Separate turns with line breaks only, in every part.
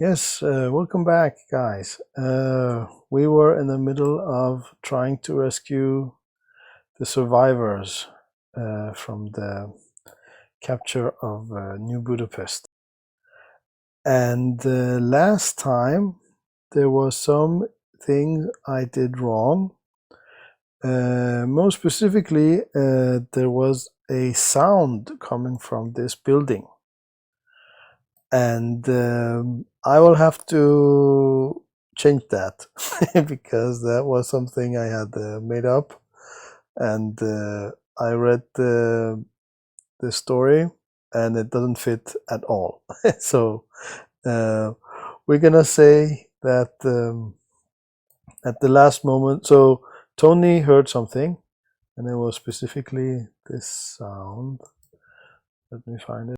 Yes, welcome back, guys. We were in the middle of trying to rescue the survivors from the capture of New Budapest. And last time there was something I did wrong. More specifically, there was a sound coming from this building. And I will have to change that because that was something I had made up, and I read the story and it doesn't fit at all. So we're gonna say that at the last moment, so Tony heard something, and it was specifically this sound. Let me find it.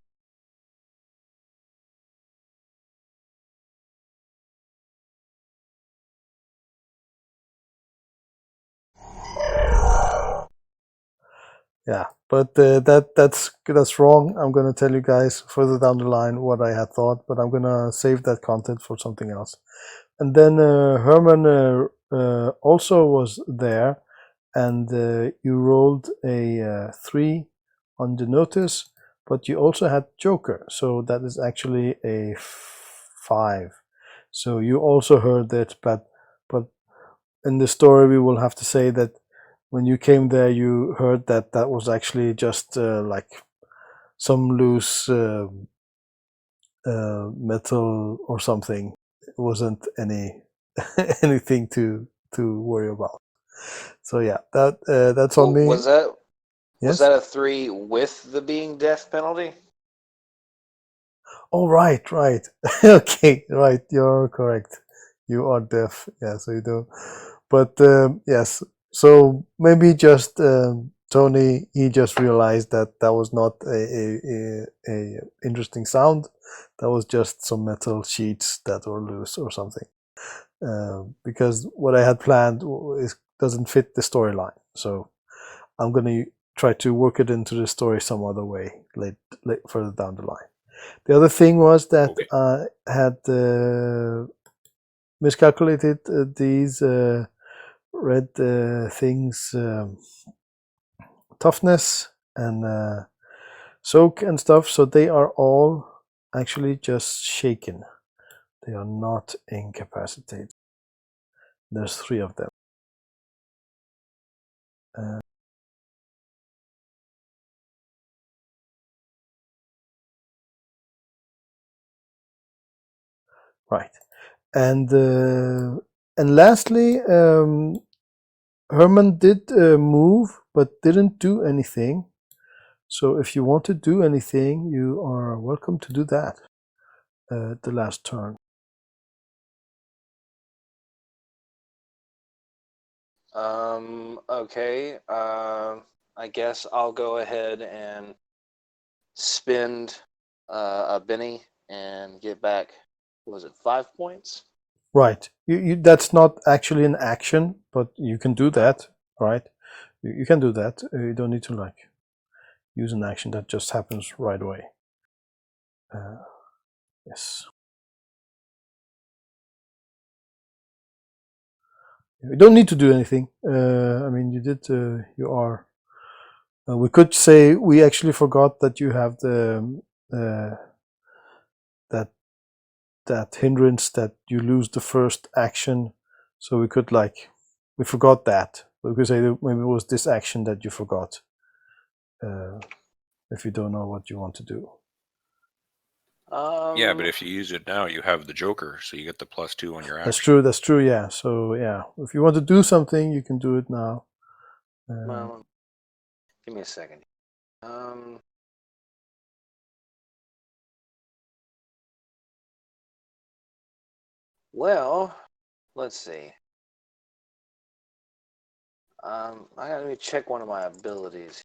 Yeah, but that's wrong. I'm gonna tell you guys further down the line what I had thought, but I'm gonna save that content for something else. And then Herman also was there, and you rolled a 3 on the notice, but you also had Joker, so that is actually a 5. So you also heard it, but in the story we will have to say that when you came there, you heard that that was actually just like some loose metal or something. It wasn't anything to worry about. So yeah, that's on me.
Was that
Yes.
a 3 with the being deaf penalty?
Oh right. Okay, right. You're correct. You are deaf. Yeah, so you do. But yes. So maybe just Tony. He just realized that that was not a interesting sound. That was just some metal sheets that were loose or something. Because what I had planned doesn't fit the storyline. So I'm gonna try to work it into the story some other way late further down the line. The other thing was that I had miscalculated these red things, toughness and soak and stuff. So they are all actually just shaken. They are not incapacitated. There's 3 of them. Uh, right. And lastly, Herman did move but didn't do anything. So if you want to do anything, you are welcome to do that the last turn.
Okay. I guess I'll go ahead and spend a Benny and get back, was it 5 points?
Right. That's not actually an action, but you can do that, right? You can do that. You don't need to like use an action that just happens right away. Yes. You don't need to do anything. I mean, you did. You are. We could say we actually forgot that you have the that hindrance that you lose the first action. So we could like we forgot that. We could say that maybe it was this action that you forgot. If you don't know what you want to do.
Yeah, but if you use it now, you have the Joker, so you get the +2 on your action.
That's true. That's true. Yeah. So yeah, if you want to do something, you can do it now.
Well, give me a second. Well, let's see. Let me check one of my abilities.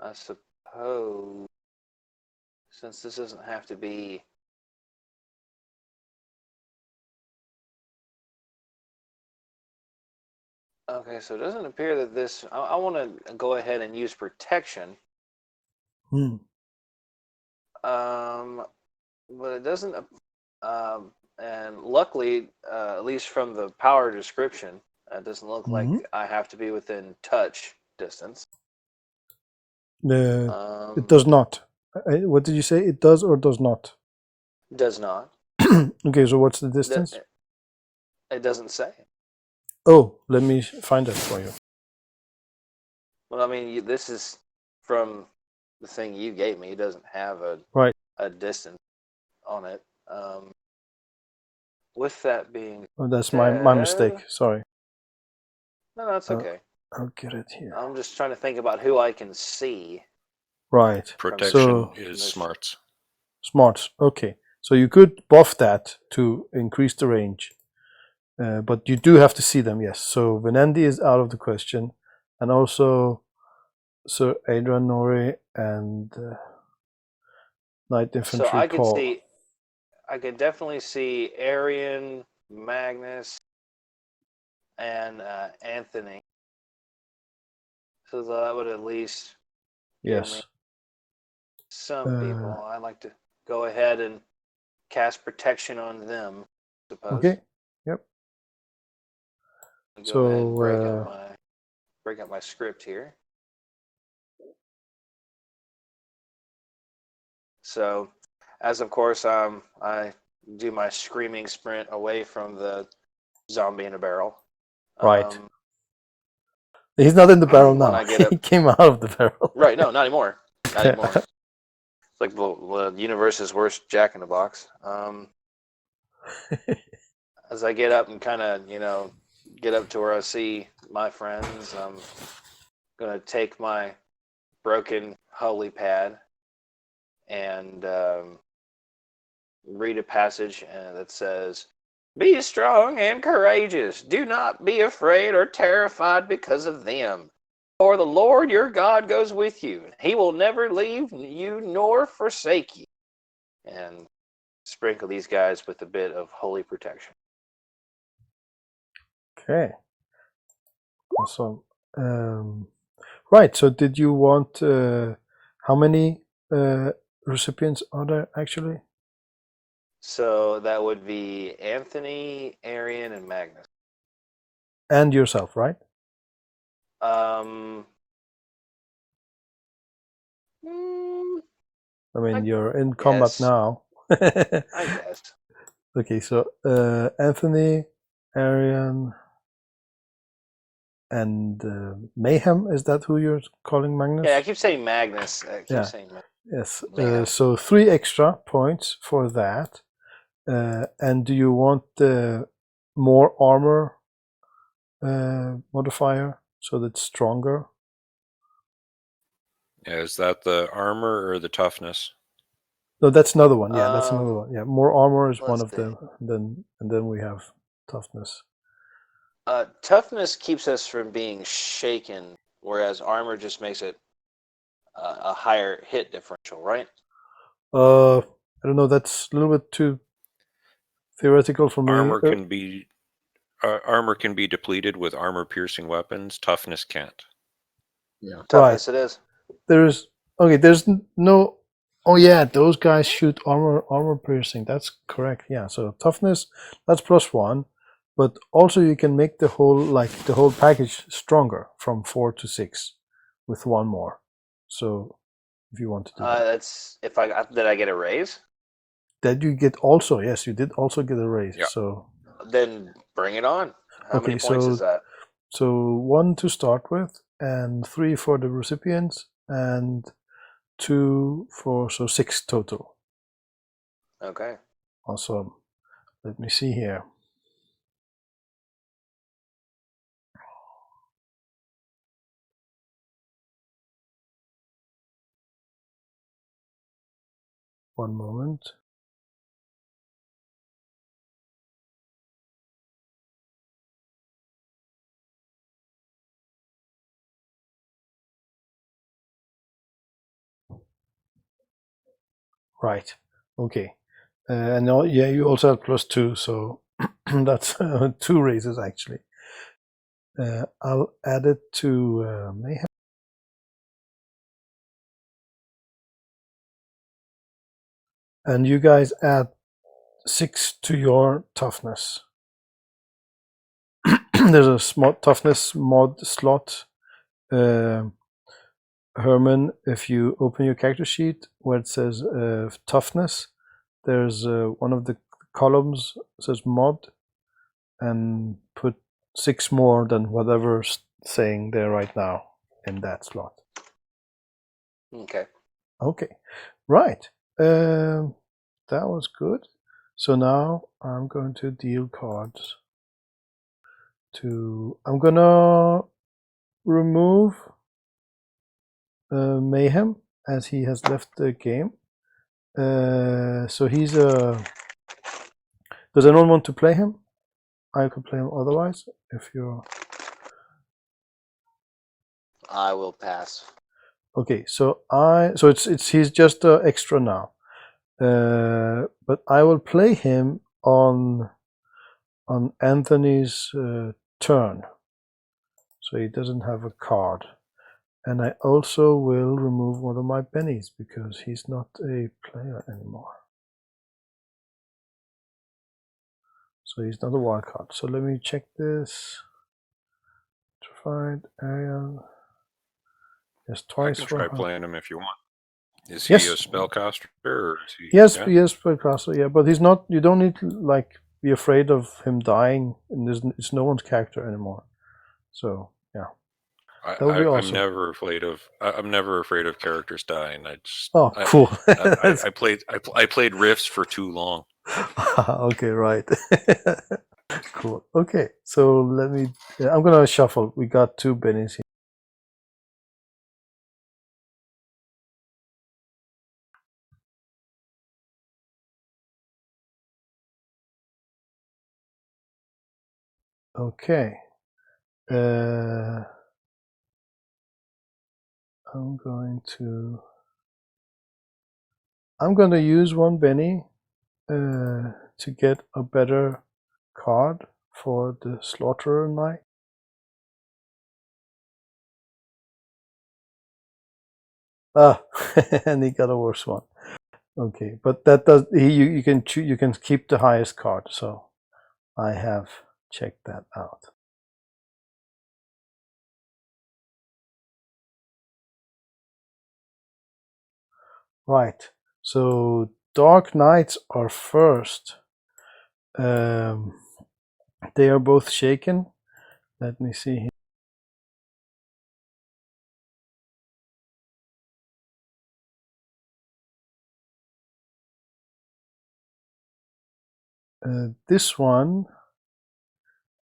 I suppose, since this doesn't have to be Okay, so it doesn't appear that this. I want to go ahead and use protection.
Hmm.
But it doesn't. And luckily, at least from the power description, it doesn't look like
Mhm.
I have to be within touch distance.
It does not. What did you say? It does or does not?
Does not.
Okay, so what's the distance?
It doesn't say.
Oh, let me find that for you.
Well, I mean, this is from the thing you gave me. It doesn't have
Right.
a distance on it. With that being
Oh, that's my mistake.
said,
Sorry.
no, that's okay.
I'll get it here.
I'm just trying to think about who I can see.
Right.
Protection
So
is smarts.
smarts. Okay. So you could buff that to increase the range. But you do have to see them, yes. So Venendi is out of the question. And also Sir Adrian Nori and Light Infantry
So I could
Paul.
see, I could definitely see Arian, Magnus, and Anthony. So that would at least give me
Yes.
some people. I'd like to go ahead and cast protection on them, I suppose.
Okay. Yep.
Go ahead and
So
break up my script here. So, as of course, I do my screaming sprint away from the zombie in a barrel.
right. He's not in the barrel
when
now.
I get up,
He came out of the barrel.
right? No, not anymore. Not anymore. It's like the universe's worst Jack in the Box. As I get up and kind of, get up to where I see my friends, I'm gonna take my broken holy pad and read a passage that says, "Be strong and courageous. Do not be afraid or terrified because of them. For the Lord your God goes with you. He will never leave you nor forsake you." And sprinkle these guys with a bit of holy protection.
Okay. Awesome. Right. So did you want how many recipients are there actually?
So that would be Anthony, Arian, and Magnus.
And yourself, right?
Mm,
I mean, you're in
yes.
combat now.
I guess.
Okay, so Anthony, Arian, and Mayhem, is that who you're calling Magnus?
Yeah, I keep saying Magnus.
Yes.
Mayhem.
So 3 extra points for that. And do you want more armor modifier so that's stronger?
Yeah, is that the armor or the toughness?
No, that's another one. Yeah, that's another one. Yeah, more armor is one
let's
of them. And then we have toughness.
Toughness keeps us from being shaken, whereas armor just makes it a higher hit differential, right?
I don't know. That's a little bit too theoretical for me.
Armor can be depleted with armor-piercing weapons. Toughness can't.
Yeah, toughness it is.
There's no. Oh yeah, those guys shoot armor piercing. That's correct. Yeah. So toughness, that's +1, but also you can make the whole package stronger from 4 to 6 with 1 more. So if you want to do that,
That's did I get a raise?
that you get also. Yes, you did also get a raise.
Yeah.
So
then bring it on. How many points is that?
So 1 to start with, and 3 for the recipients, and 2 for, so 6 total.
Okay.
Awesome. Let me see here. One moment. Right. Okay. And yeah, you also have +2, so that's 2 raises actually. I'll add it to mayhem. And you guys add 6 to your toughness. There's a small toughness mod slot. Herman, if you open your character sheet where it says toughness, there's one of the columns says mod, and put 6 more than whatever's saying there right now in that slot.
Okay.
Okay, right. That was good. So now I'm going to deal cards. I'm gonna remove Mayhem as he has left the game. So he's a. Does anyone want to play him? I could play him otherwise if you're.
I will pass.
Okay, so he's just extra now, but I will play him on Anthony's turn, so he doesn't have a card, and I also will remove one of my bennies because he's not a player anymore, so he's not a wild card. So let me check this. Find area. Yes, twice.
I can try playing him if you want. Is
Yes.
he a spellcaster or is he?
Yes,
yeah?
he is spellcaster. Yeah, but he's not. You don't need to like be afraid of him dying, and it's no one's character anymore. So yeah, that would be awesome.
I'm never afraid of. I'm never afraid of characters dying.
Cool.
I played Rifts for too long.
Okay, right. Cool. Okay, so let me. I'm gonna shuffle. We got 2 bennies here. Okay. I'm going to use 1 Benny to get a better card for the Slaughterer Knight. And he got a worse one. Okay, but that does you can keep the highest card, so I have checked that out. Right, so Dark Knights are first. They are both shaken. Let me see here. This one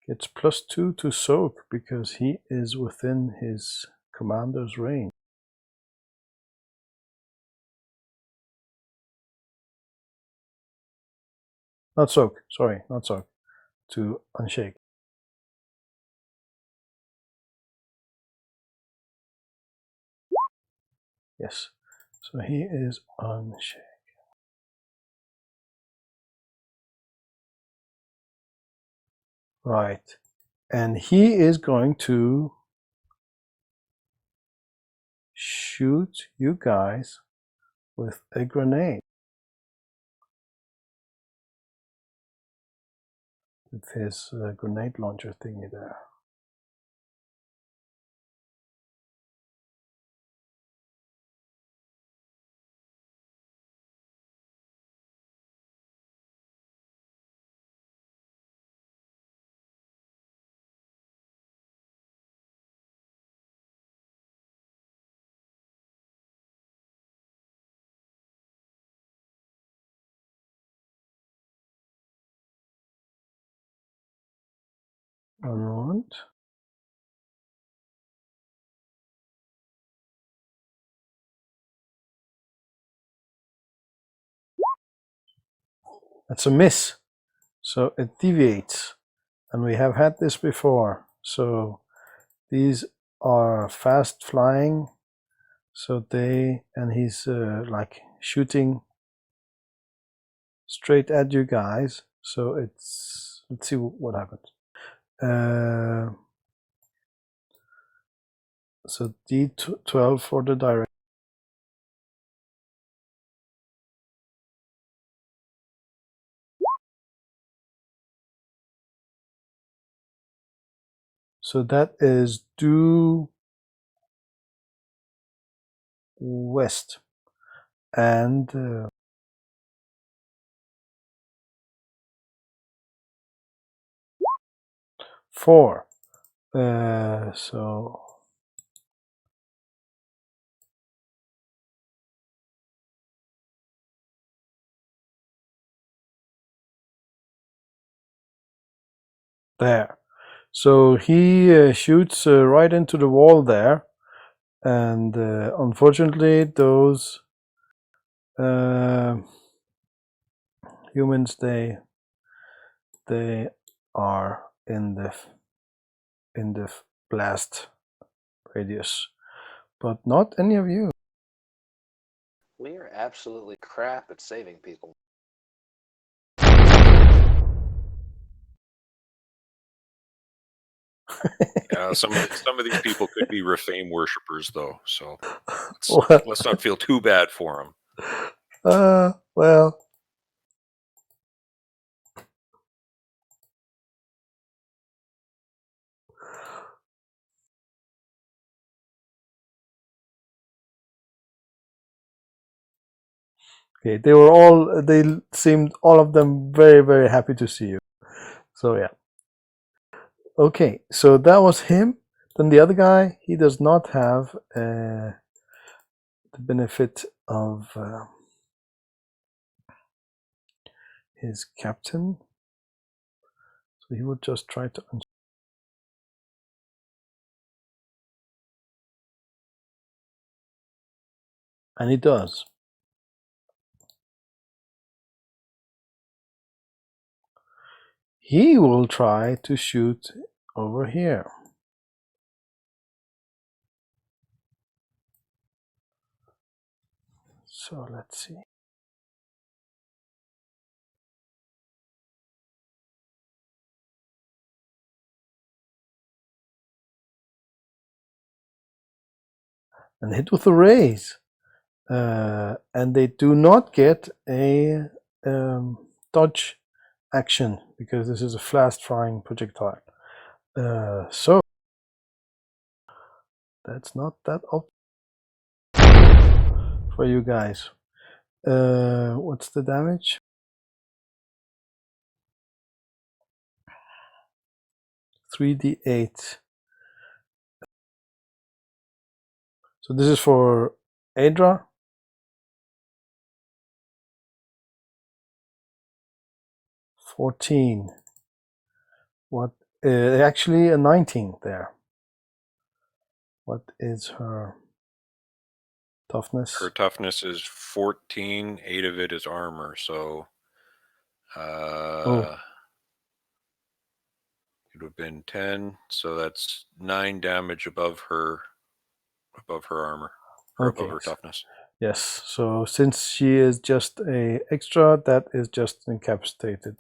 gets +2 to soak because he is within his commander's range. Not soak, sorry, not soak. To unshake. Yes, so he is unshake. Right, and he is going to shoot you guys with a grenade. With his grenade launcher thingy there. One moment. That's a miss. So it deviates. And we have had this before. So these are fast flying. So and he's like shooting straight at you guys. So let's see what happens. So D12 for the direct. So that is due west and 4. So there. So he shoots right into the wall there, and unfortunately those humans they are in the blast radius, but not any of you.
We are absolutely crap at saving people.
Yeah, some of these people could be Refame worshippers, though. So
Well,
let's not feel too bad for them.
well, okay, they seemed all of them very, very happy to see you. So yeah. Okay, so that was him. Then the other guy, he does not have the benefit of his captain. So he would just try to and he does. He will try to shoot over here. So let's see. And hit with a raise. And they do not get a dodge action because this is a fast firing projectile. So that's not that up for you guys. What's the damage? 3d8. So this is for Adra. 14. What? Actually a 19 there. What is her toughness?
Her toughness is 14. 8 of it is armor, so
Oh.
it would have been 10. So that's 9 damage above her armor, or
Okay.
above her toughness.
Yes. So since she is just a extra, that is just incapacitated.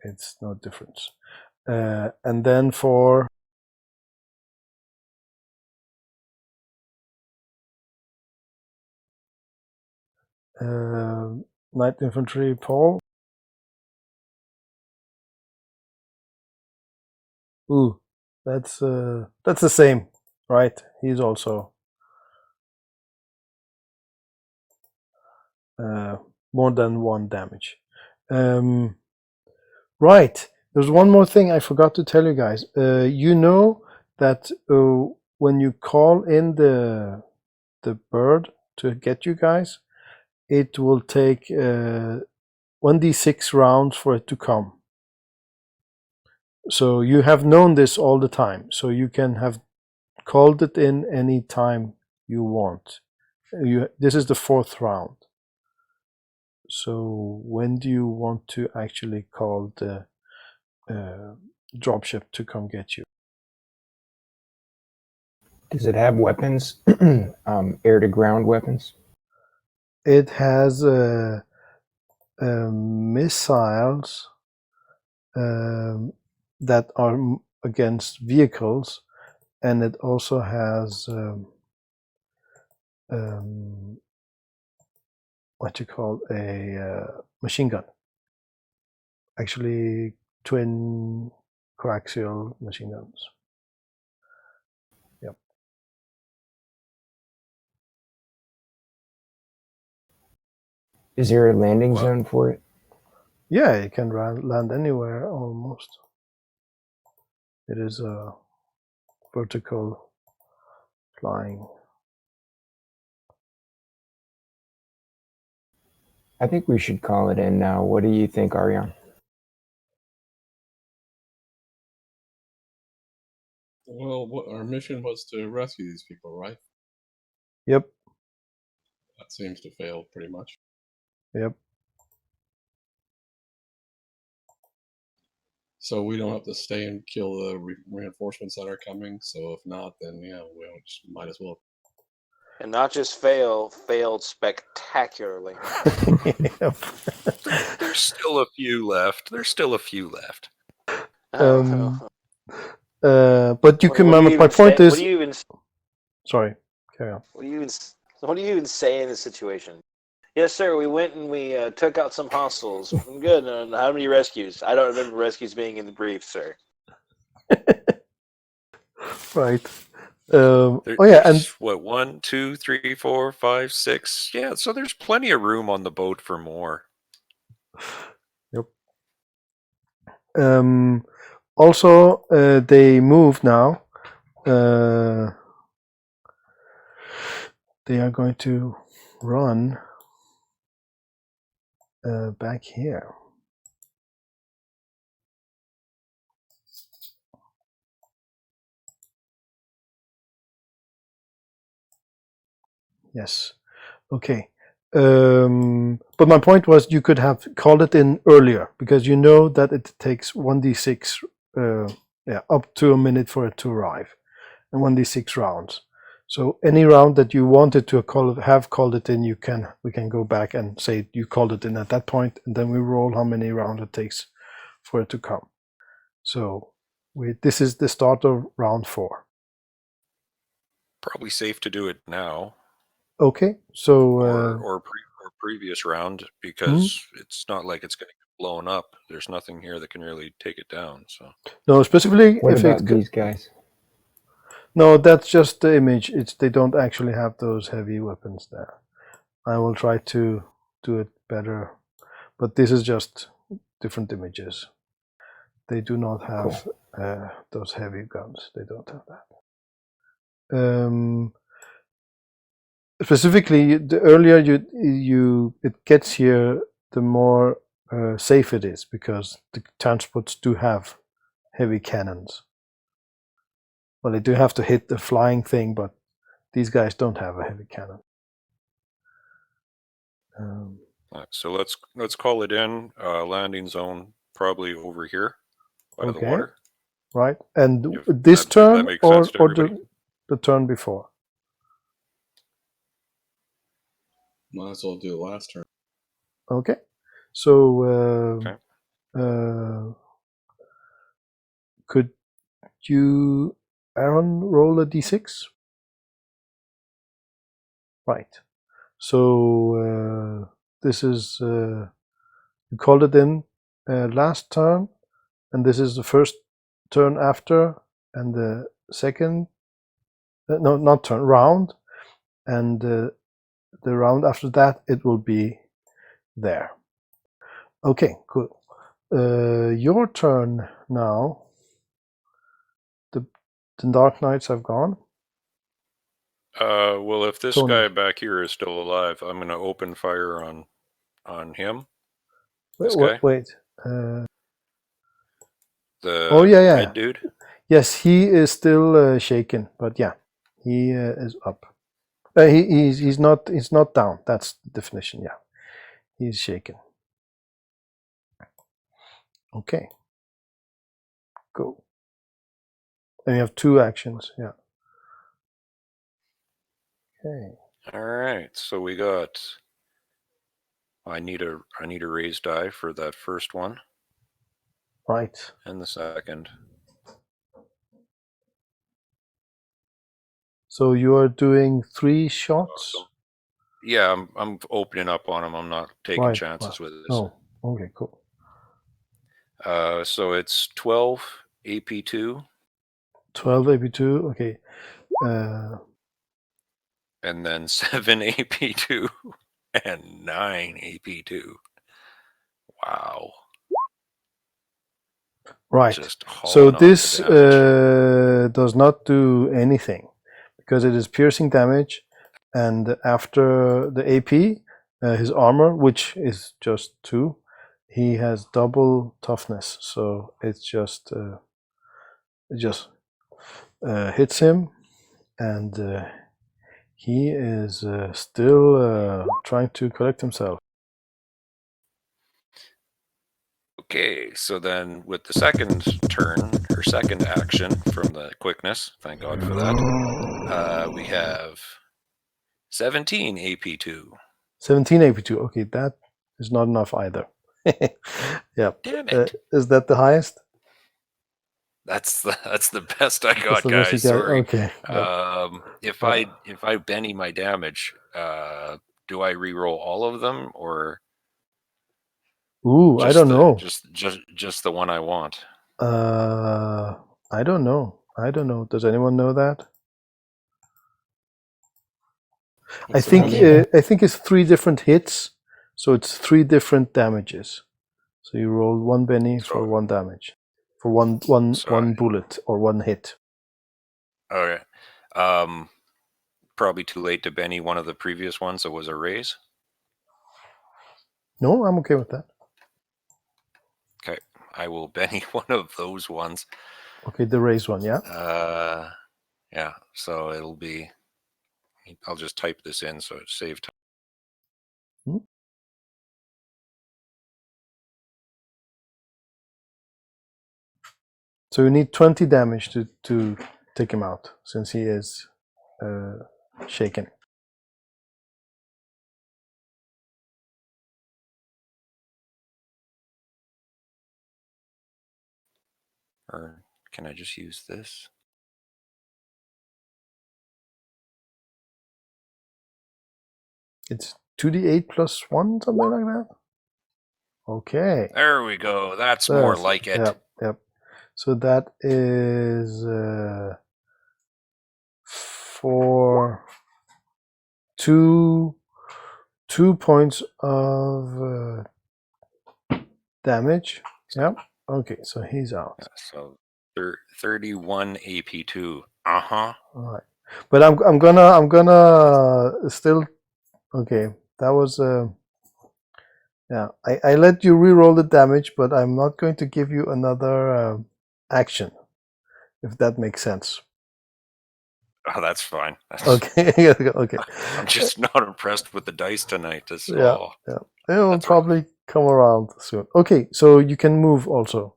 It's no difference. And then for Light Infantry Paul. Ooh, that's the same, right? He's also more than 1 damage. Right. There's one more thing I forgot to tell you guys. You know that when you call in the bird to get you guys, it will take 1d6 rounds for it to come. So you have known this all the time. So you can have called it in any time you want. This is the 4th round. So when do you want to actually call the dropship to come get you?
Does it have weapons? Air-to-ground weapons?
It has missiles that are against vehicles, and it also has what you call a machine gun. Actually, twin coaxial machine guns. Yep.
Is there a landing
Wow.
zone for it?
Yeah, it can land anywhere almost. It is a vertical flying.
I think we should call it in now. What do you think, Ariane?
Well, our mission was to rescue these people, right?
Yep.
That seems to fail pretty much.
Yep.
So we don't have to stay and kill the reinforcements that are coming. So if not, then yeah, we might as well.
And not just failed spectacularly.
Yep.
There's still a few left.
But you can remember. My point is.
What do you even?
Sorry. Carry on.
What do you even say in this situation? Yes, sir. We went and we took out some hostiles. Good. How many rescues? I don't remember rescues being in the brief, sir.
Right.
Oh
yeah, and
what, 1, 2, 3, 4, 5, 6? Yeah, so there's plenty of room on the boat for more.
Yep. Also, they move now. They are going to run back here. Yes. Okay. But my point was you could have called it in earlier because you know that it takes 1d6 up to a minute for it to arrive and 1d6 rounds. So any round that you wanted to have called it in, we can go back and say you called it in at that point, and then we roll how many rounds it takes for it to come. So this is the start of round 4.
Probably safe to do it now.
Okay, so
or previous round, because it's not like it's going to get blown up. There's nothing here that can really take it down. So
no, specifically
What
if
about these guys?
No, that's just the image. They don't actually have those heavy weapons there. I will try to do it better, but this is just different images. They do not have those heavy guns. They don't have that. Specifically, the earlier it gets here, the more safe it is because the transports do have heavy cannons. Well, they do have to hit the flying thing, but these guys don't have a heavy cannon.
so let's call it in. Landing zone probably over here by the water.
Right, and
If
this
that
turn
makes
or
sense to everybody.
the turn before.
Might as well do the last turn.
Okay, so
Okay.
could you, Aaron, roll a d6? Right. So this is you called it in last turn, and this is the first turn after, and the second no, not turn, round, and the round after that it will be there. Okay, cool. Your turn now. The Dark Knights have gone.
Well, if this
Tony.
guy back here is still alive, I'm going to open fire on him. This guy.
Wait.
The
yeah.
red dude.
Yes, he is still shaken, but yeah, he is up. He's not down. That's the definition. Yeah, he's shaken. Okay. Go. And you have 2 actions. Yeah. Okay.
All right. So we got. I need a raised die for that first one.
Right.
And the second.
So you are doing 3 shots?
Awesome. Yeah, I'm opening up on him. I'm not taking
Right.
chances with this.
Oh, okay, cool.
So it's 12 AP2.
12 AP2, okay.
And then 7 AP2 and 9 AP2. Wow.
Right.
Just
So
hauling off
this
the damage.
does not do anything because it is piercing damage, and after the AP, his armor, which is just 2, he has double toughness. So it just hits him, and he is still trying to collect himself.
Okay, so then with the second turn, or second action from the quickness, thank God for that, we have 17 AP2.
17 AP2. Okay, that is not enough either. Yeah.
Damn it.
Is that the highest?
That's the best I
That's
got,
the best you
guys.
got?
Sorry.
Okay.
If I Benny my damage, do I re-roll all of them, or
Ooh, I don't know.
just the one I want?
I don't know. I don't know. Does anyone know that? I
What's the
think
question?
I think it's 3 different hits, so it's 3 different damages. So you roll 1 Benny for
So-
1 damage, for one
Sorry.
bullet or 1 hit.
Okay. Probably too late to Benny one of the previous ones that was a raise.
No, I'm okay with that.
Okay, I will Benny one of those ones.
Okay, the raise one, yeah.
Yeah. So it'll be. I'll just type this in so it saves time.
So you need 20 damage to take him out, since he is shaken.
Or can I just use this?
It's 2d8 plus 1, something like that. Okay.
There we go. That's more like it.
Yep. So that is for 2 points of damage. Yep. Okay, so he's out.
Yeah, so 31 AP2. Uh-huh.
All right. But I'm gonna still. Okay, that was yeah. I let you re-roll the damage, but I'm not going to give you another action, if that makes sense.
Oh, that's fine.
Okay. Okay.
I'm just not impressed with the dice tonight.
Yeah. It will
That's
probably come around soon. Okay, so you can move also.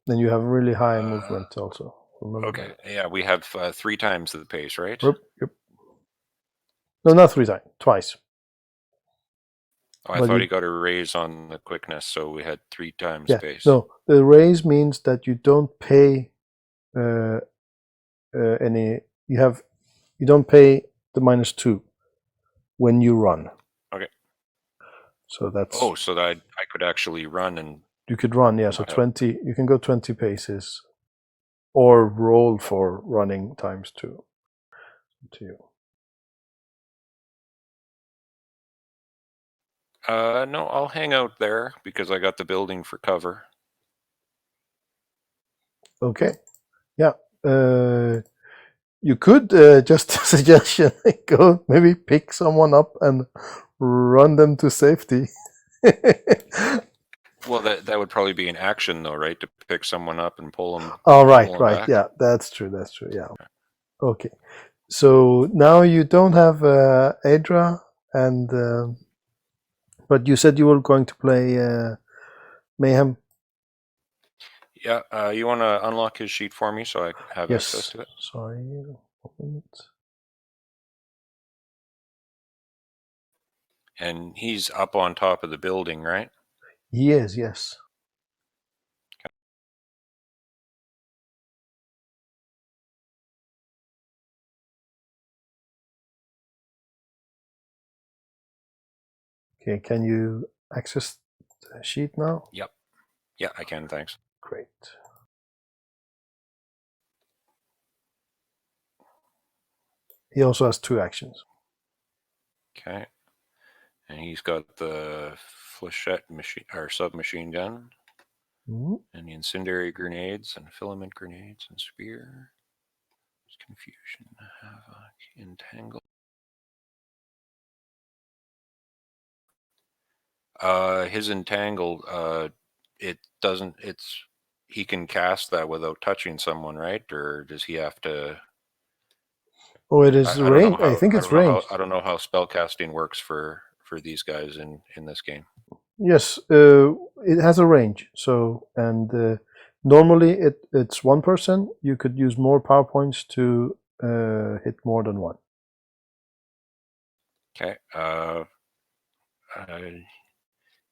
Then you have really high movement also. Remember
okay.
that.
Yeah, we have 3 times the pace, right?
Yep. No, not 3 times. Twice.
Oh, I thought he got a raise on the quickness, so we had 3 times pace.
No, the raise means that you don't pay any. You don't pay the -2 when you run.
Okay.
So that's.
Oh, so that I could actually run and.
You could run, yeah. So 20. You can go 20 paces, or roll for running ×2. To you.
No, I'll hang out there because I got the building for cover.
Okay. Yeah. You could just a suggestion, go maybe pick someone up and run them to safety.
Well, that would probably be an action though, right? To pick someone up and pull them.
Oh, right.
Back.
Yeah, that's true. Yeah. Okay. So now you don't have Adra, and but you said you were going to play Mayhem.
Yeah, you want to unlock his sheet for me so I have access to it?
Sorry.
And he's up on top of the building, right?
He is, yes. Okay, can you access the sheet now?
Yep. Yeah, I can, thanks.
Great. He also has 2 actions.
Okay. And he's got the flechette machine or submachine gun, and the incendiary grenades and filament grenades and spear. Confusion, havoc, entangle. His entangled, it doesn't. He can cast that without touching someone, right? Or does he have to?
Oh, it is range. I think it's ranged.
I don't know how spell casting works for these guys in this game.
Yes, it has a range. So, and normally it's 1 person. You could use more power points to hit more than 1.
Okay.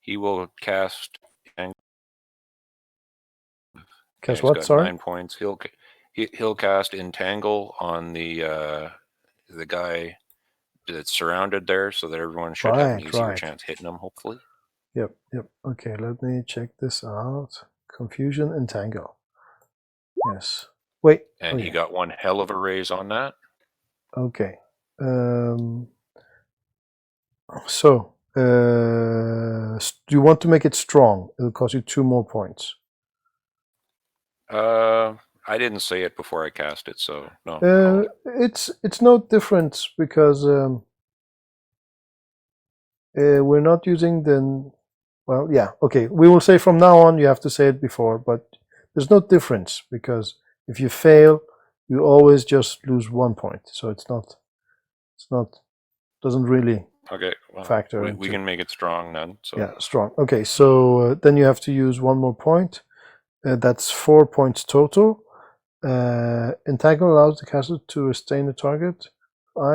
He will cast.
Cast
He's
what?
got
Sorry.
9 points. He'll cast entangle on the guy that's surrounded there, so that everyone should have an easier chance hitting him. Hopefully.
Yep. Okay, let me check this out. Confusion, entangle. Yes. Wait.
And he got 1 hell of a raise on that.
Okay. So, do you want to make it strong? It'll cost you 2 more points.
I didn't say it before I cast it, so no.
It's no difference because we're not using the. Well, yeah, okay. We will say from now on you have to say it before, but there's no difference because if you fail, you always just lose 1 point. So it's not doesn't really factor.
We can make it strong then. So
yeah, strong. Okay, so then you have to use 1 more point. That's 4 points total. Entangle allows the caster to restrain the target.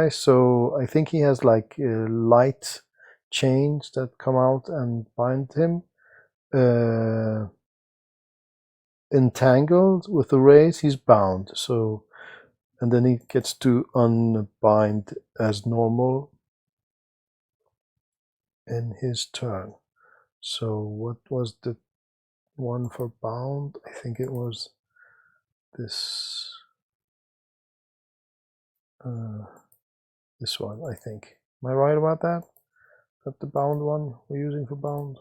So I think he has like light chains that come out and bind him. Entangled with the raise, he's bound. So, and then he gets to unbind as normal in his turn. So what was the one for bound? I think it was this this one, I think. Am I right about that? That the bound one we're using for bound?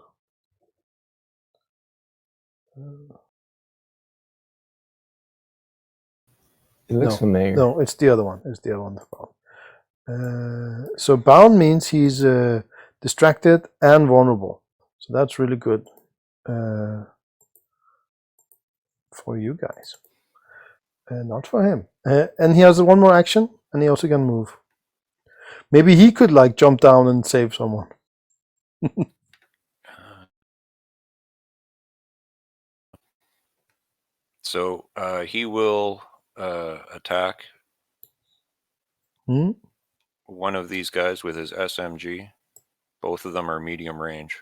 It looks familiar.
No, it's the other one. It's the other one for bound. So bound means he's distracted and vulnerable. So that's really good for you guys. Not for him. And he has 1 more action, and he also can move. Maybe he could like jump down and save someone.
So he will attack one of these guys with his SMG. Both of them are medium range.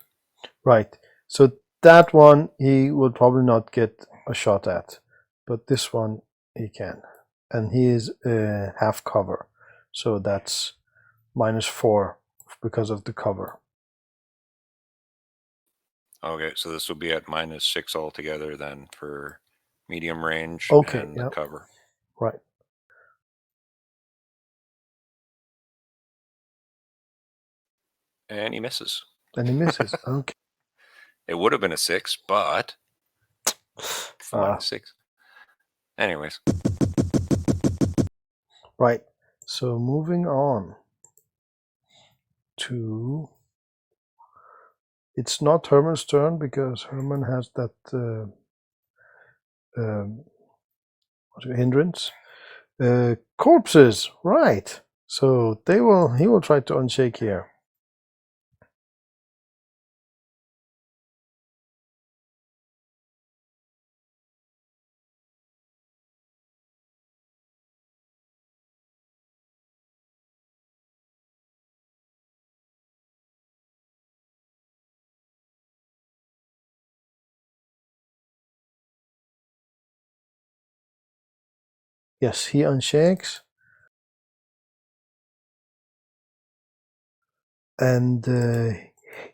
Right. So that one he will probably not get a shot at, but this one he can. And he is half cover. So that's -4 because of the cover.
Okay, so this will be at -6 altogether then for medium range and the cover.
Right.
And he misses.
Okay.
It would have been a 6, but it's -6. Anyways.
Right. So moving on to, it's not Herman's turn because Herman has that hindrance. Corpses, right? So he will try to unshake here. Yes, he unshakes. And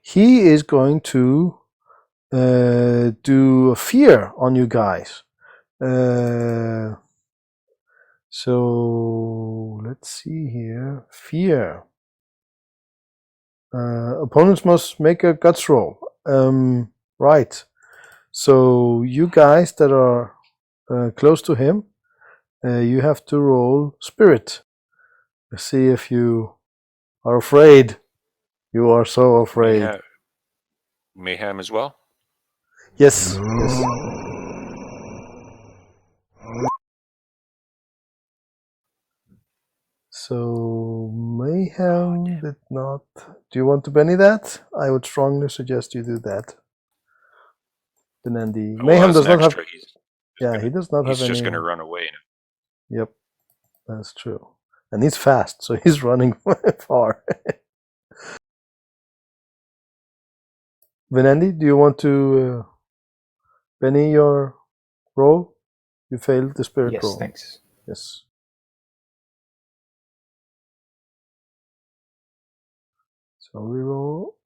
he is going to do a fear on you guys. So let's see here. Fear. Opponents must make a guts roll. Right. So you guys that are close to him, you have to roll spirit. See if you are afraid. You are so afraid.
Mayhem as well?
Yes. Yes. So Mayhem did not. Do you want to Benny that? I would strongly suggest you do that. Benandi. Mayhem does not have. Yeah, he does not have any.
He's just going to run away now.
Yep, that's true. And he's fast, so he's running far. Benandi, do you want to Benny your roll? You failed the spirit
Yes,
roll.
thanks.
Yes. So we roll.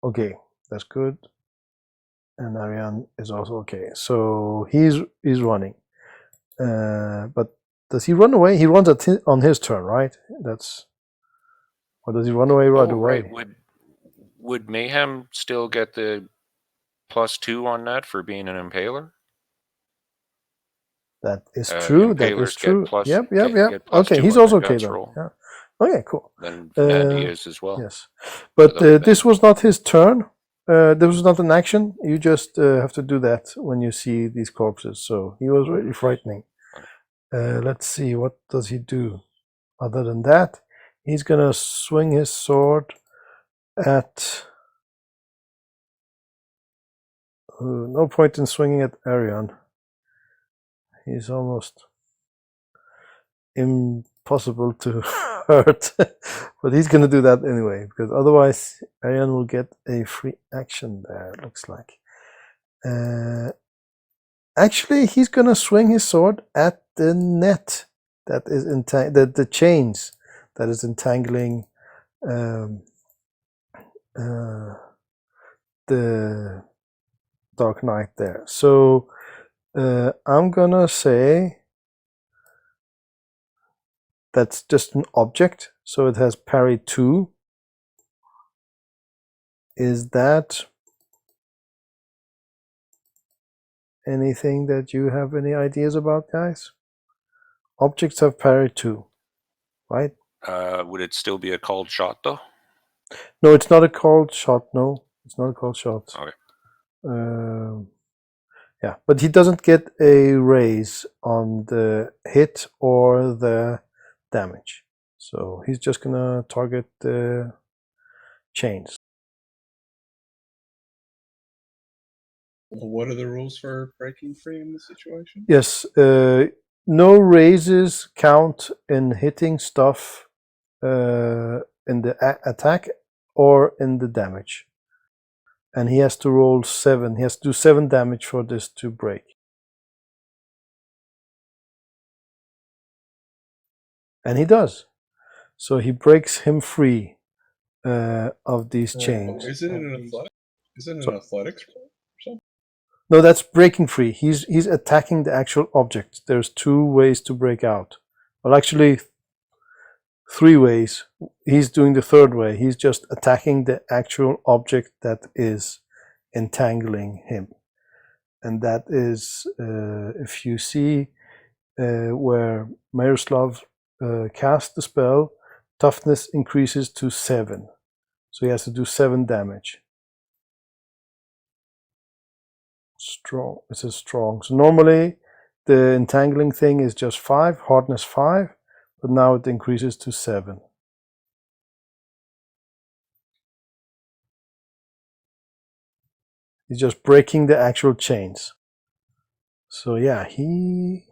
Okay, that's good. And Ariane is also okay. So he's running. But does he run away? He runs on his turn, right? That's. Or does he run away right away?
Right. Would Mayhem still get the +2 on that for being an impaler?
That is true. That is true. Yep. Okay, he's also okay then.
Roll.
Yeah. Okay, cool.
Then Andy is as well.
Yes, but this was not his turn. This was not an action. You just have to do that when you see these corpses. So he was really frightening. Let's see, what does he do? Other than that, he's gonna swing his sword at. No point in swinging at Arion. He's almost impossible to hurt, but he's gonna do that anyway, because otherwise Arion will get a free action there, it looks like. Actually, he's gonna swing his sword at the net that is the chains that is entangling the Dark Knight there. So I'm gonna say that's just an object, so it has parry 2. Is that anything that you have any ideas about, guys? Objects have parry 2, right?
Would it still be a called shot though?
No, it's not a called shot. No, it's not a called shot.
Okay.
Yeah, but he doesn't get a raise on the hit or the damage. So he's just gonna target the chains.
What are the rules for breaking free in this situation?
Yes, no raises count in hitting stuff in the attack or in the damage. And he has to roll 7. He has to do 7 damage for this to break. And he does. So he breaks him free of these chains.
Is it an athletics? Is it an athletics roll or something?
No, that's breaking free. He's attacking the actual object. There's 2 ways to break out. Well, actually, 3 ways. He's doing the 3rd way. He's just attacking the actual object that is entangling him. And that is, if you see where Miroslav cast the spell, toughness increases to 7. So he has to do 7 damage. Strong. It says strong. So normally the entangling thing is just 5, hardness 5, but now it increases to 7. He's just breaking the actual chains. So yeah, he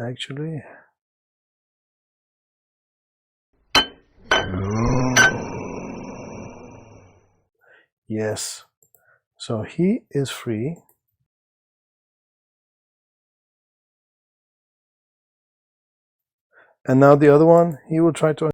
actually. Yes. So he is free. And now the other one, he will try to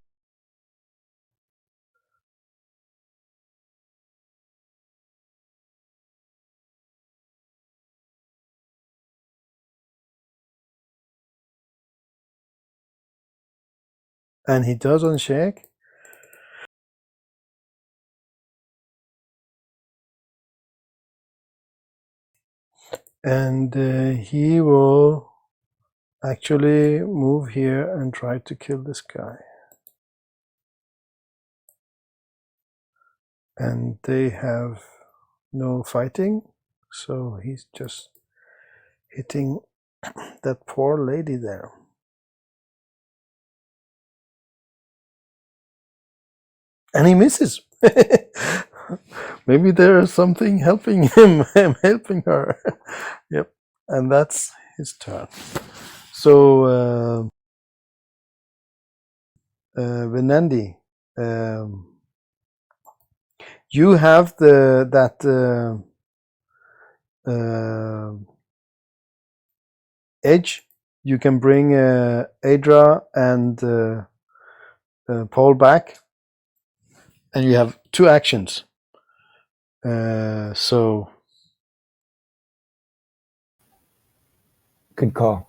And he does unshake. And he will actually move here and try to kill this guy. And they have no fighting, so he's just hitting that poor lady there. And he misses. Maybe there is something helping him, helping her. Yep, and that's his turn. So, Venandi, you have that edge. You can bring Adra and Paul back, and you have 2 actions. So
Good call.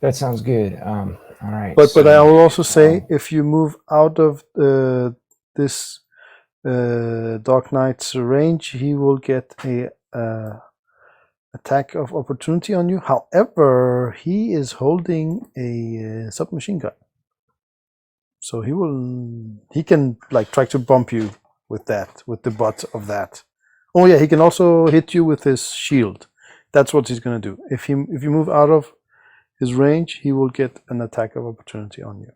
That sounds good. All right.
but
so,
I will also say, if you move out of this Dark Knight's range, he will get a attack of opportunity on you. However, he is holding a submachine gun, so he can like try to bump you with the butt of that. Oh yeah, he can also hit you with his shield. That's what he's going to do. If you move out of his range, he will get an attack of opportunity on you.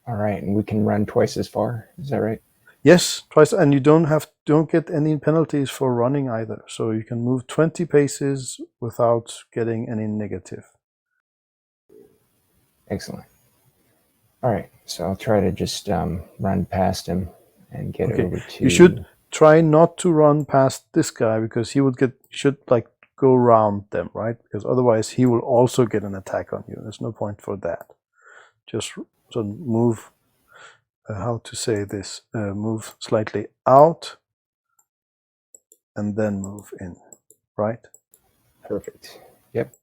all right, and we can run twice as far. Is that right?
Yes, twice, and you don't get any penalties for running either. So you can move 20 paces without getting any negative.
Excellent. All right, so I'll try to just run past him and get over to.
You should try not to run past this guy, because he should like go around them, right? Because otherwise he will also get an attack on you. There's no point for that. Just so move. How to say this? Move slightly out, and then move in, right?
Perfect. Yep.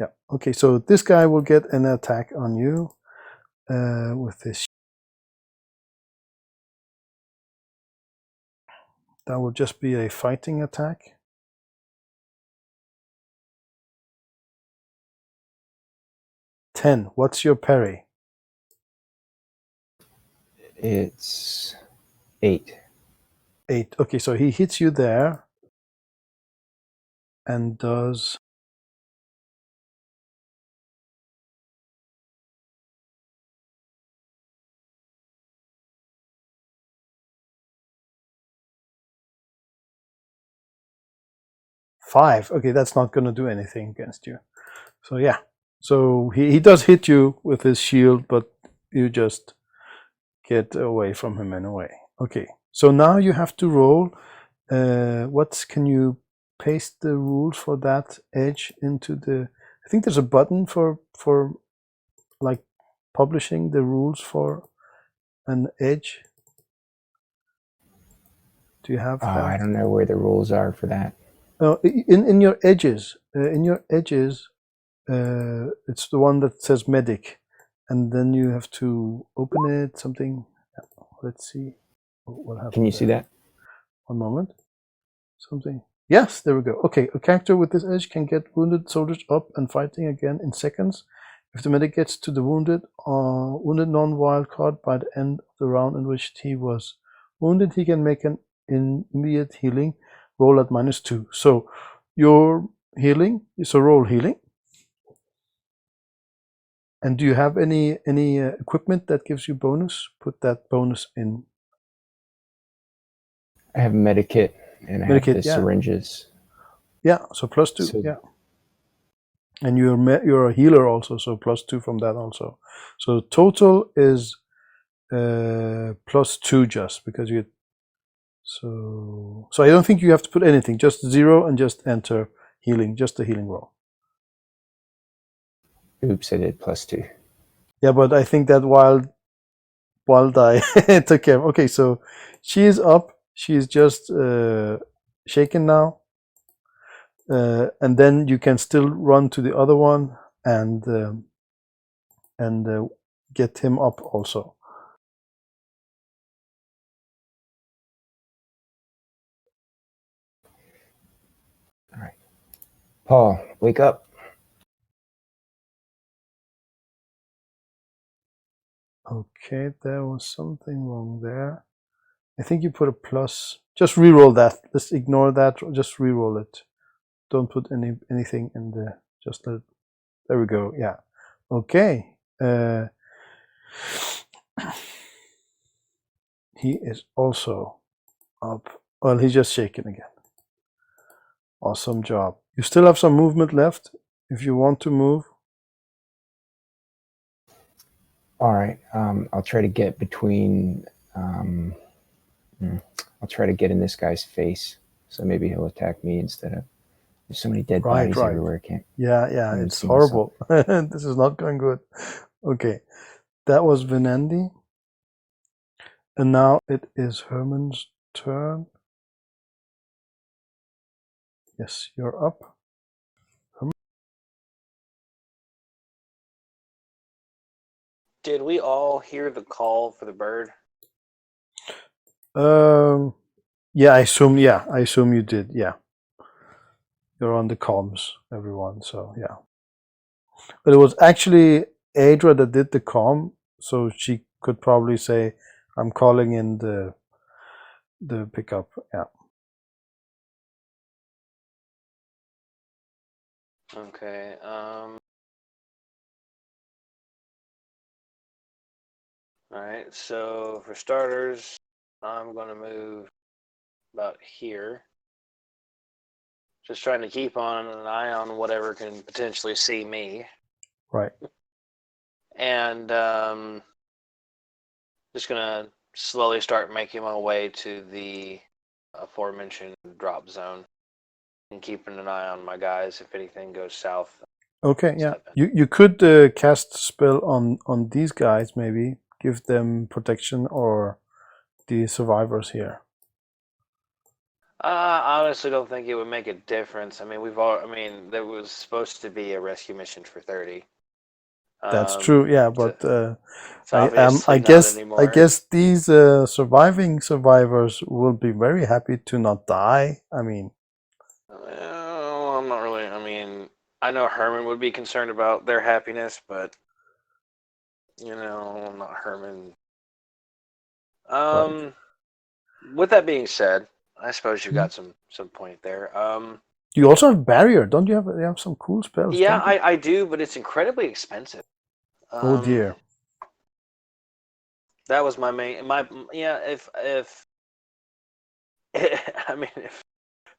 Yeah. Okay. So this guy will get an attack on you with this. That will just be a fighting attack. $10. What's your parry?
It's 8.
8. Okay, so he hits you there and does $5. Okay, that's not going to do anything against you. So yeah, so he does hit you with his shield, but you just get away from him anyway. Okay, so now you have to roll. Can you paste the rules for that edge into the? I think there's a button for like publishing the rules for an edge. Do you have that?
I don't know where the rules are for that.
In your edges, it's the one that says medic, and then you have to open it. Something. Let's see what happens.
Can you see that?
One moment. Something. Yes, there we go. Okay, a character with this edge can get wounded soldiers up and fighting again in seconds. If the medic gets to the wounded non-wild card by the end of the round in which he was wounded, he can make an immediate healing roll at -2. So your healing, so roll healing. And do you have any equipment that gives you bonus? Put that bonus in.
I have medikit and I have the syringes.
Yeah, so +2.
So,
yeah. And you're a healer also, so +2 from that also. So total is +2 just because you. So I don't think you have to put anything. Just 0 and just enter healing. Just the healing roll.
Oops, I did +2.
Yeah, but I think that wild die took care of. Okay, so she is up. She is just shaken now. And then you can still run to the other one and and get him up also.
All right. Paul, wake up.
Okay, there was something wrong there. I think you put a plus. Just re-roll that. Let's ignore that. Just re-roll it. Don't put anything in the. Just let. There we go. Yeah. Okay. He is also up. Well, he's just shaking again. Awesome job. You still have some movement left if you want to move.
All right. I'll try to get between. I'll try to get in this guy's face, so maybe he'll attack me instead of. There's so many dead bodies everywhere. I can't.
Yeah. It's horrible. This is not going good. Okay, that was Venendi, and now it is Herman's turn. Yes, you're up. Herman.
Did we all hear the call for the bird?
Yeah, I assume you did. Yeah, you're on the comms, everyone. So yeah, but it was actually Adra that did the comm, so she could probably say, "I'm calling in the pickup." Yeah.
Okay. All right. So for starters, I'm going to move about here. Just trying to keep on an eye on whatever can potentially see me.
Right.
And just going to slowly start making my way to the aforementioned drop zone and keeping an eye on my guys if anything goes south.
Okay, yeah. You could cast spell on these guys, maybe give them protection, or the survivors here.
I honestly don't think it would make a difference. I mean, there was supposed to be a rescue mission for 30.
That's true, yeah, but I
anymore.
guess these surviving survivors will be very happy to not die. I mean,
well, I'm not really. I mean, I know Herman would be concerned about their happiness, but I'm not Herman.
Right.
With that being said, I suppose you got some point there.
You also have barrier, don't you? You have some cool spells.
Yeah, I do, but it's incredibly expensive.
Oh dear.
That was my main. If I mean, if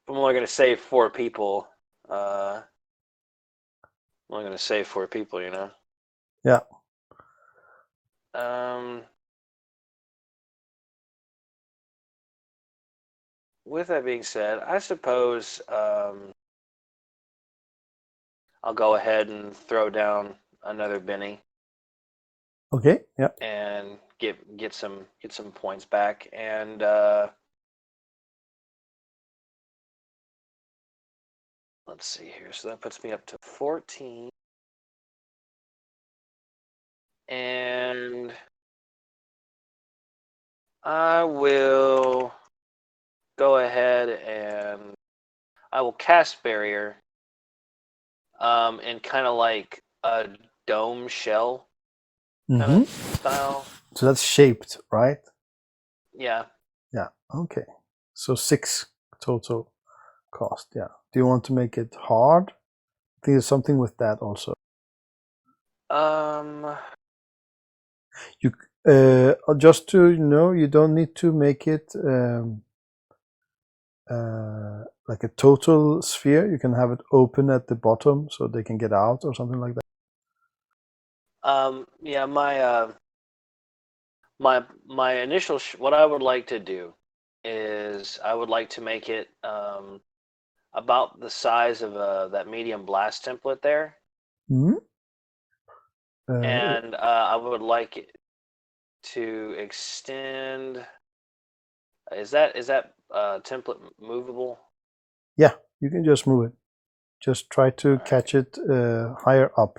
I'm only going to save 4 people, I'm only going to save 4 people,
Yeah.
With that being said, I suppose I'll go ahead and throw down another Benny.
Okay. Yeah.
And get some points back, and let's see here. So that puts me up to 14, and I will go ahead and I will cast barrier, in kind of like a dome shell kind of style.
So that's shaped, right?
Yeah.
Yeah. Okay. So 6 total cost. Yeah. Do you want to make it hard? I think there's something with that also. You just to you don't need to make it like a total sphere. You can have it open at the bottom so they can get out or something like that.
Yeah, my initial what I would like to do is I would like to make it about the size of that medium blast template there. And I would like it to extend. Is that template movable?
Yeah, you can just move it. Just try to catch it higher up.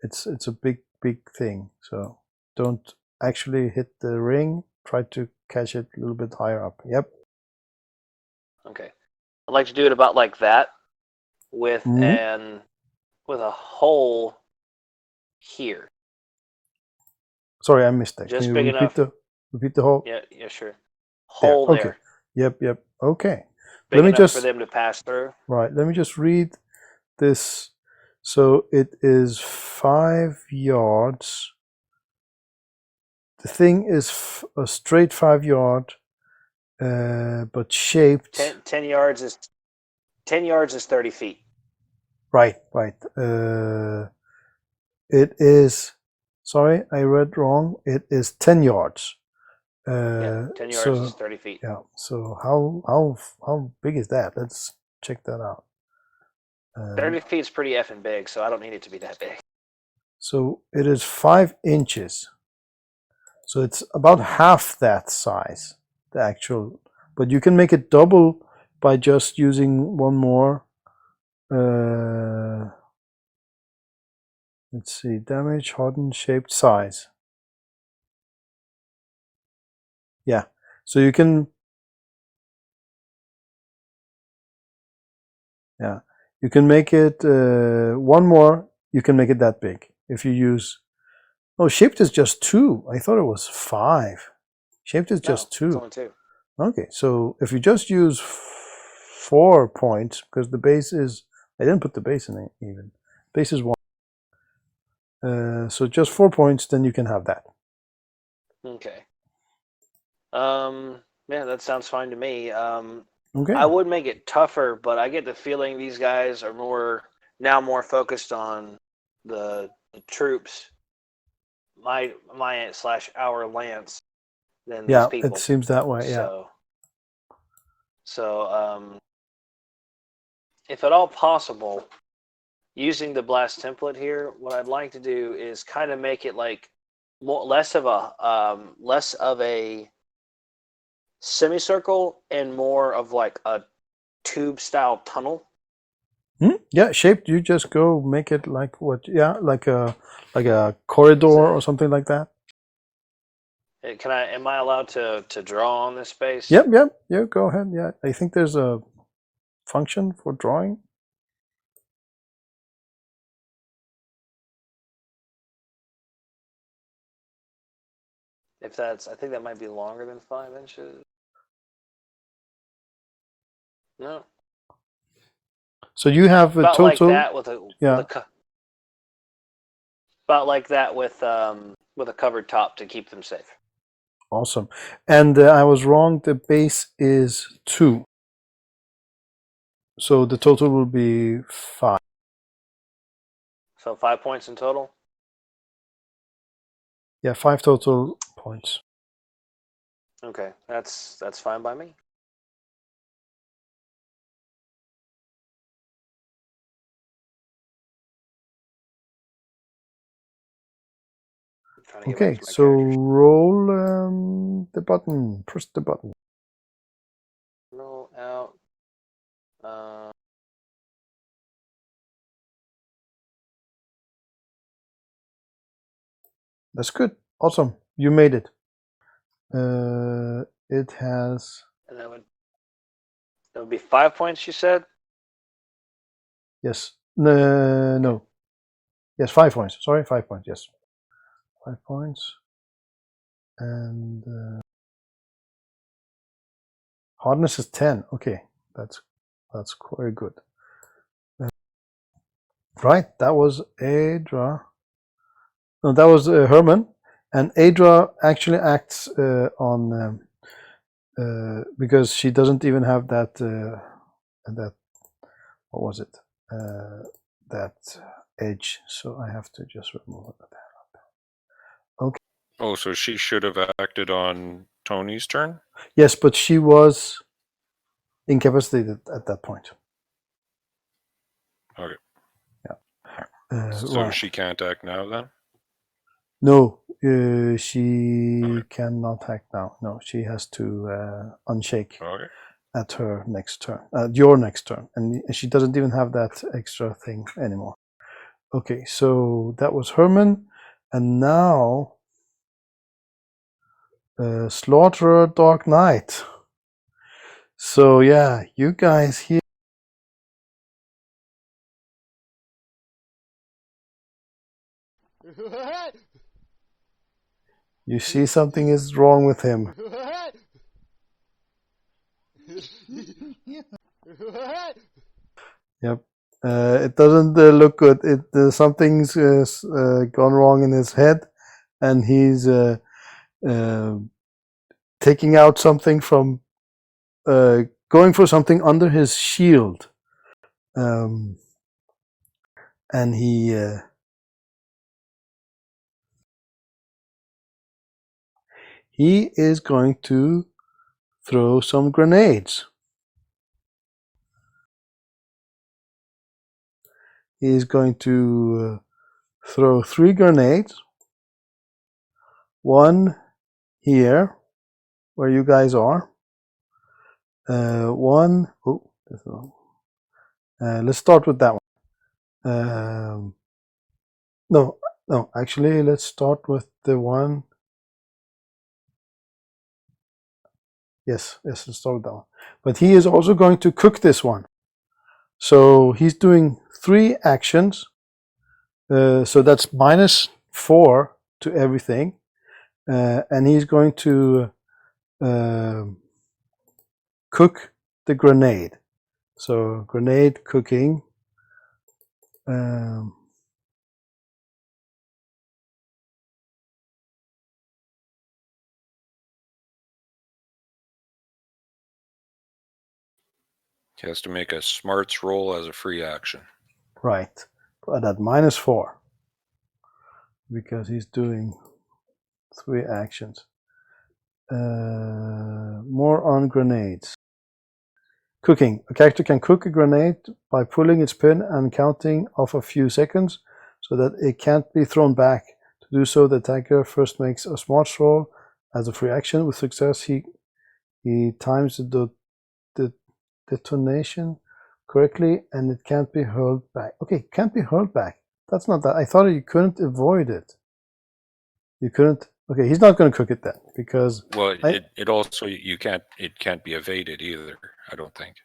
It's a big big thing. So don't actually hit the ring. Try to catch it a little bit higher up. Yep.
Okay. I'd like to do it about like that, with
Mhm.
with a hole here.
Sorry, I missed that. Can
Just
you
big enough.
repeat the hole?
Yeah, sure.
There.
Hole
Okay.
there.
Yep. Okay.
Big
Let me
enough
just
for them to pass through.
right. Let me just read this. So it is 5 yards. The thing is a straight 5 yard, but shaped.
10 yards is 30 feet.
Right. It is. Sorry, I read wrong. It is 10 yards.
Yeah, 10 yards is 30 feet.
Yeah. So how big is that? Let's check that out.
30 feet is pretty effing big, so I don't need it to be that big.
So it is 5 inches. So it's about half that size, the actual. But you can make it double by just using one more. Let's see, damage, hardened, shaped, size. Yeah, so you can. Yeah, you can make it one more. You can make it that big if you use. Oh, shaped is just 2. I thought it was 5. Shaped is just 2.
It's only 2.
Okay, so if you just use 4 points, because the base is, I didn't put the base in it even. Base is 1. So just 4 points, then you can have that.
Okay. Yeah, that sounds fine to me.
Okay.
I would make it tougher, but I get the feeling these guys are more focused on the troops, my / our lance, than these people.
It seems that way. Yeah.
So if at all possible, using the blast template here, what I'd like to do is kind of make it like less of a semicircle and more of like a tube style tunnel.
Yeah, shaped. You just go make it like what? Yeah, like a corridor or something like that.
Am I allowed to draw on this space?
Yep. Yeah, go ahead. Yeah, I think there's a function for drawing.
I think that might be longer than 5 inches. No.
So you have a
about
total.
Like that with about like that with a covered top to keep them safe.
Awesome. And I was wrong. The base is 2. So the total will be 5.
So 5 points in total?
Yeah, 5 total points.
Okay, that's fine by me.
Okay, so roll the button. Press the button.
Roll out.
That's good. Awesome. You made it. It has.
And that would be 5 points, you said?
Yes. No. Yes, 5 points. Sorry, 5 points. Yes. 5 points. And hardness is 10. Okay, that's quite good. Right, that was Adra. No, that was Herman, and Adra actually acts on because she doesn't even have that what was it that edge. So I have to just remove that. Okay.
Oh, so she should have acted on Tony's turn?
Yes, but she was incapacitated at that point.
Okay.
Yeah.
So
right.
she can't act now then?
No, she cannot act now. No, she has to unshake at her next turn, your next turn, and she doesn't even have that extra thing anymore. Okay, so that was Herman, And now, Slaughterer Dark Knight. So yeah, you guys here. You see something is wrong with him. Yep. It doesn't look good. Something's gone wrong in his head, and he's taking out something from, going for something under his shield, and he is going to throw some grenades. He's going to throw 3 grenades. One here, where you guys are. One. Oh, that's wrong. Let's start with that one. No, actually, let's start with the one. Yes, let's start with that one. But he is also going to cook this one. So he's doing 3 actions. So that's -4 to everything. And he's going to cook the grenade. So grenade cooking.
He has to make a smarts roll as a free action.
Right, but at -4 because he's doing 3 actions. More on grenades. Cooking. A character can cook a grenade by pulling its pin and counting off a few seconds so that it can't be thrown back. To do so, the attacker first makes a smarts roll as a free action. With success, he times the detonation correctly, and it can't be hurled back. Okay, can't be hurled back. That's not that. I thought you couldn't avoid it. You couldn't. Okay, he's not going to cook it then because.
Well, it also it can't be evaded either. I don't think.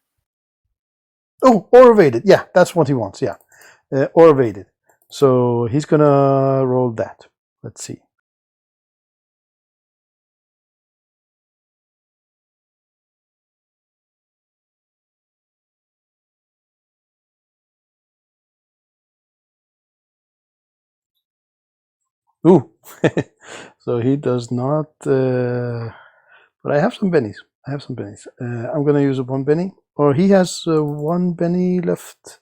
Oh, or evaded. Yeah, that's what he wants. Yeah, or evaded. So he's gonna roll that. Let's see. Ooh, so he does not. But I have some bennies. I'm gonna use up 1 benny, or he has 1 benny left.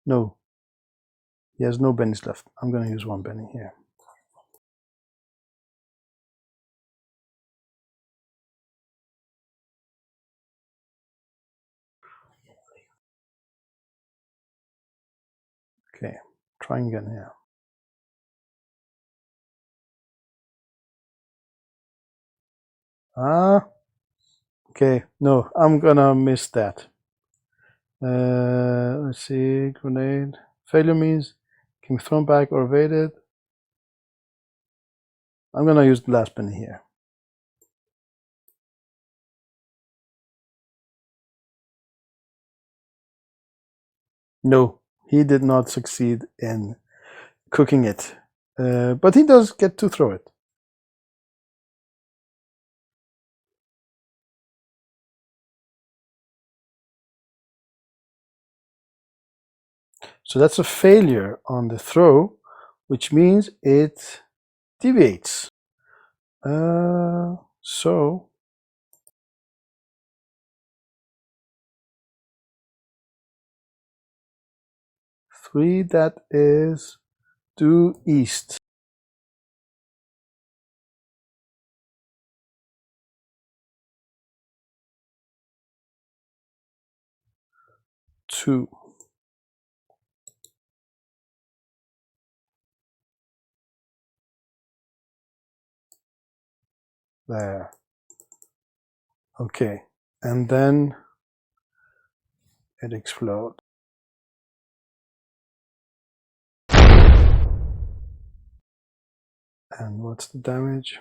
No, he has no bennies left. I'm gonna use 1 benny here. Okay, trying again here. Okay, no, I'm gonna miss that. Let's see, grenade. Failure means can be thrown back or evaded. I'm gonna use the last penny here. No, he did not succeed in cooking it, but he does get to throw it. So that's a failure on the throw, which means it deviates. So three, that is due east. Two. There. Okay, and then it explodes. And what's the damage?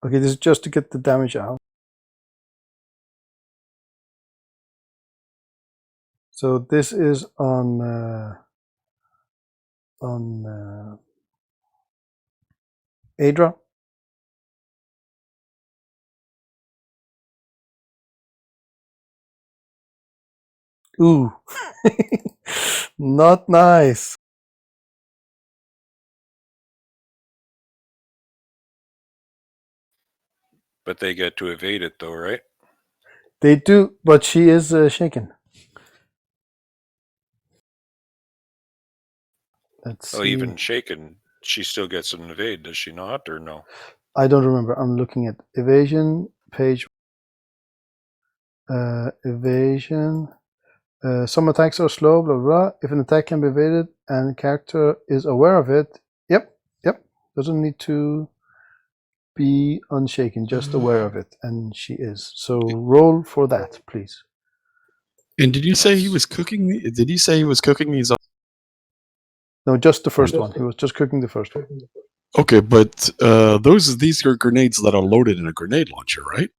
Okay, this is just to get the damage out. So this is on Adra. Ooh, not nice.
But they get to evade it though, right?
They do, but she is shaken. Let's see.
Oh, even shaken, she still gets an evade, does she not, or no?
I don't remember. I'm looking at evasion page. Evasion. Some attacks are slow, blah, blah. If an attack can be evaded and the character is aware of it, yep. Doesn't need to be unshaken, just aware of it. And she is. So roll for that, please.
And did you say he was cooking? Did he say he was cooking these?
No, just the first one. He was just cooking the first one.
Okay, but these are grenades that are loaded in a grenade launcher, right?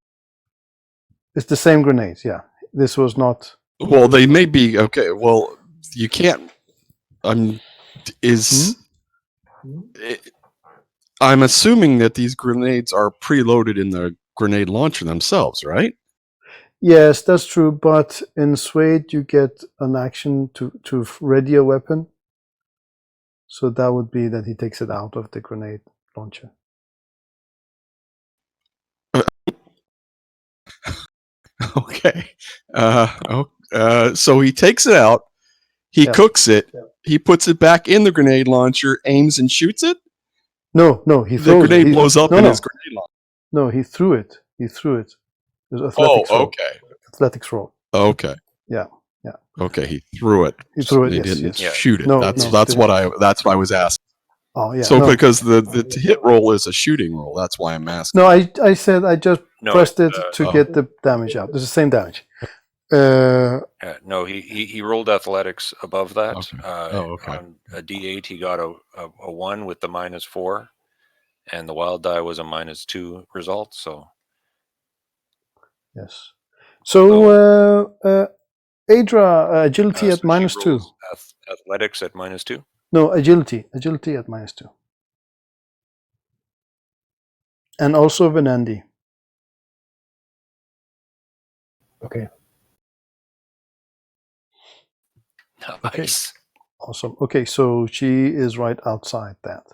It's the same grenades, yeah. This was not.
Well, they may be okay. Well, you can't. I'm assuming that these grenades are preloaded in the grenade launcher themselves, right?
Yes, that's true. But in Suede, you get an action to ready a weapon. So that would be that he takes it out of the grenade launcher.
Okay. So he takes it out. He cooks it. Yeah. He puts it back in the grenade launcher, aims and shoots it.
No, he throws
the grenade blows up in his grenade launcher.
No, he threw it. There's athletics roll.
Okay.
Athletics roll.
Okay.
Yeah.
Okay, he threw it.
He threw it.
He
yes,
didn't
yes.
shoot it.
No,
that's what I was asking.
Oh yeah.
So because the hit roll is a shooting roll, that's why I'm asking.
No, I said I just pressed it to get the damage out. It's the same damage.
No, he rolled athletics above that.
Okay.
On a D8, he got a 1 with the -4, and the wild die was a -2 result. So
yes. So Adra agility at -2.
Athletics at -2.
No, agility at -2. And also Venandi.
Okay.
Nice.
Okay. Awesome. Okay, so she is right outside that.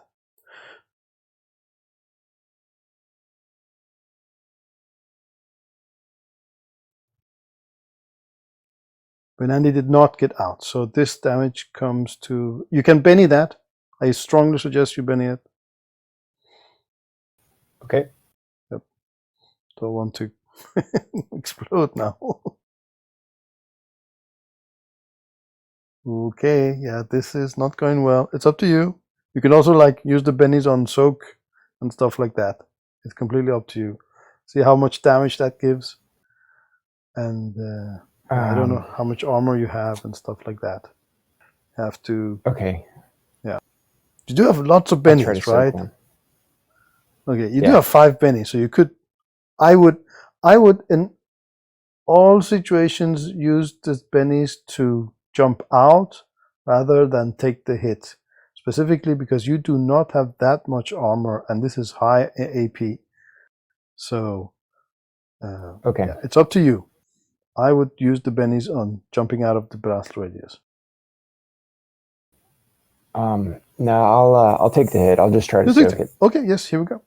Venandi did not get out, so this damage comes to. You can Benny that. I strongly suggest you Benny it.
Okay.
Yep. Don't want to explode now. Okay, yeah, this is not going well. It's up to you. You can also like use the bennies on soak and stuff like that. It's completely up to you. See how much damage that gives. And I don't know how much armor you have and stuff like that. Have to.
Okay.
Yeah. You do have lots of bennies, right? Okay, you do have 5 bennies, so you could. I would in all situations use the bennies to jump out rather than take the hit, specifically because you do not have that much armor and this is high AP. So
okay,
yeah, it's up to you. I would use the bennies on jumping out of the blast radius.
No, I'll take the hit. I'll just try to soak it.
Okay, yes, here we go.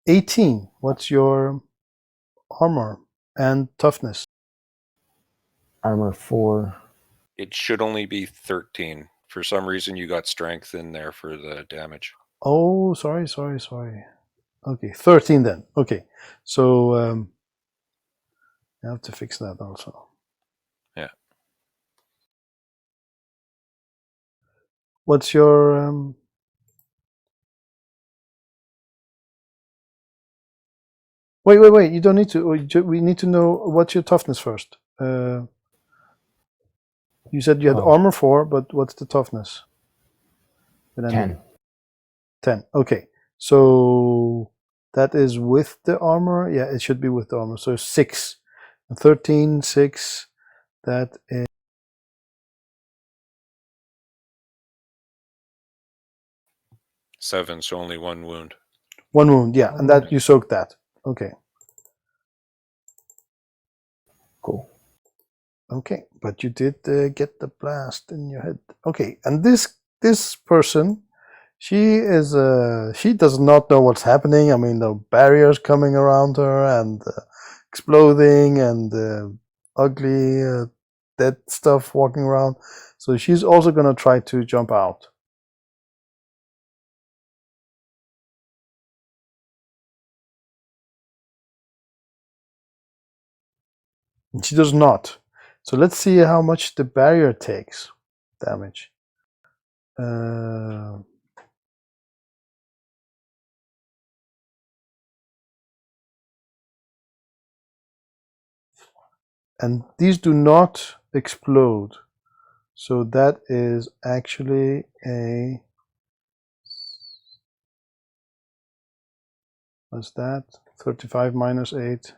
18. What's your armor and toughness?
Armor 4.
It should only be 13. For some reason, you got strength in there for the damage.
Oh, sorry. Okay, 13 then. Okay, so I have to fix that also.
Yeah.
What's your Wait. You don't need to. We need to know what's your toughness first. You said you had armor 4, but what's the toughness?
10.
10. Okay. So that is with the armor. Yeah, it should be with the armor. So 6. 13, 6. That is
7, so only 1 wound.
1 wound. Yeah, and that you soaked that. Okay.
Cool.
Okay, but you did get the blast in your head. Okay, and this person, she does not know what's happening. I mean, the barriers coming around her and exploding and ugly dead stuff walking around. So she's also gonna try to jump out. And she does not. So let's see how much the barrier takes damage. And these do not explode. So that is actually a, what's that? 35 minus 8.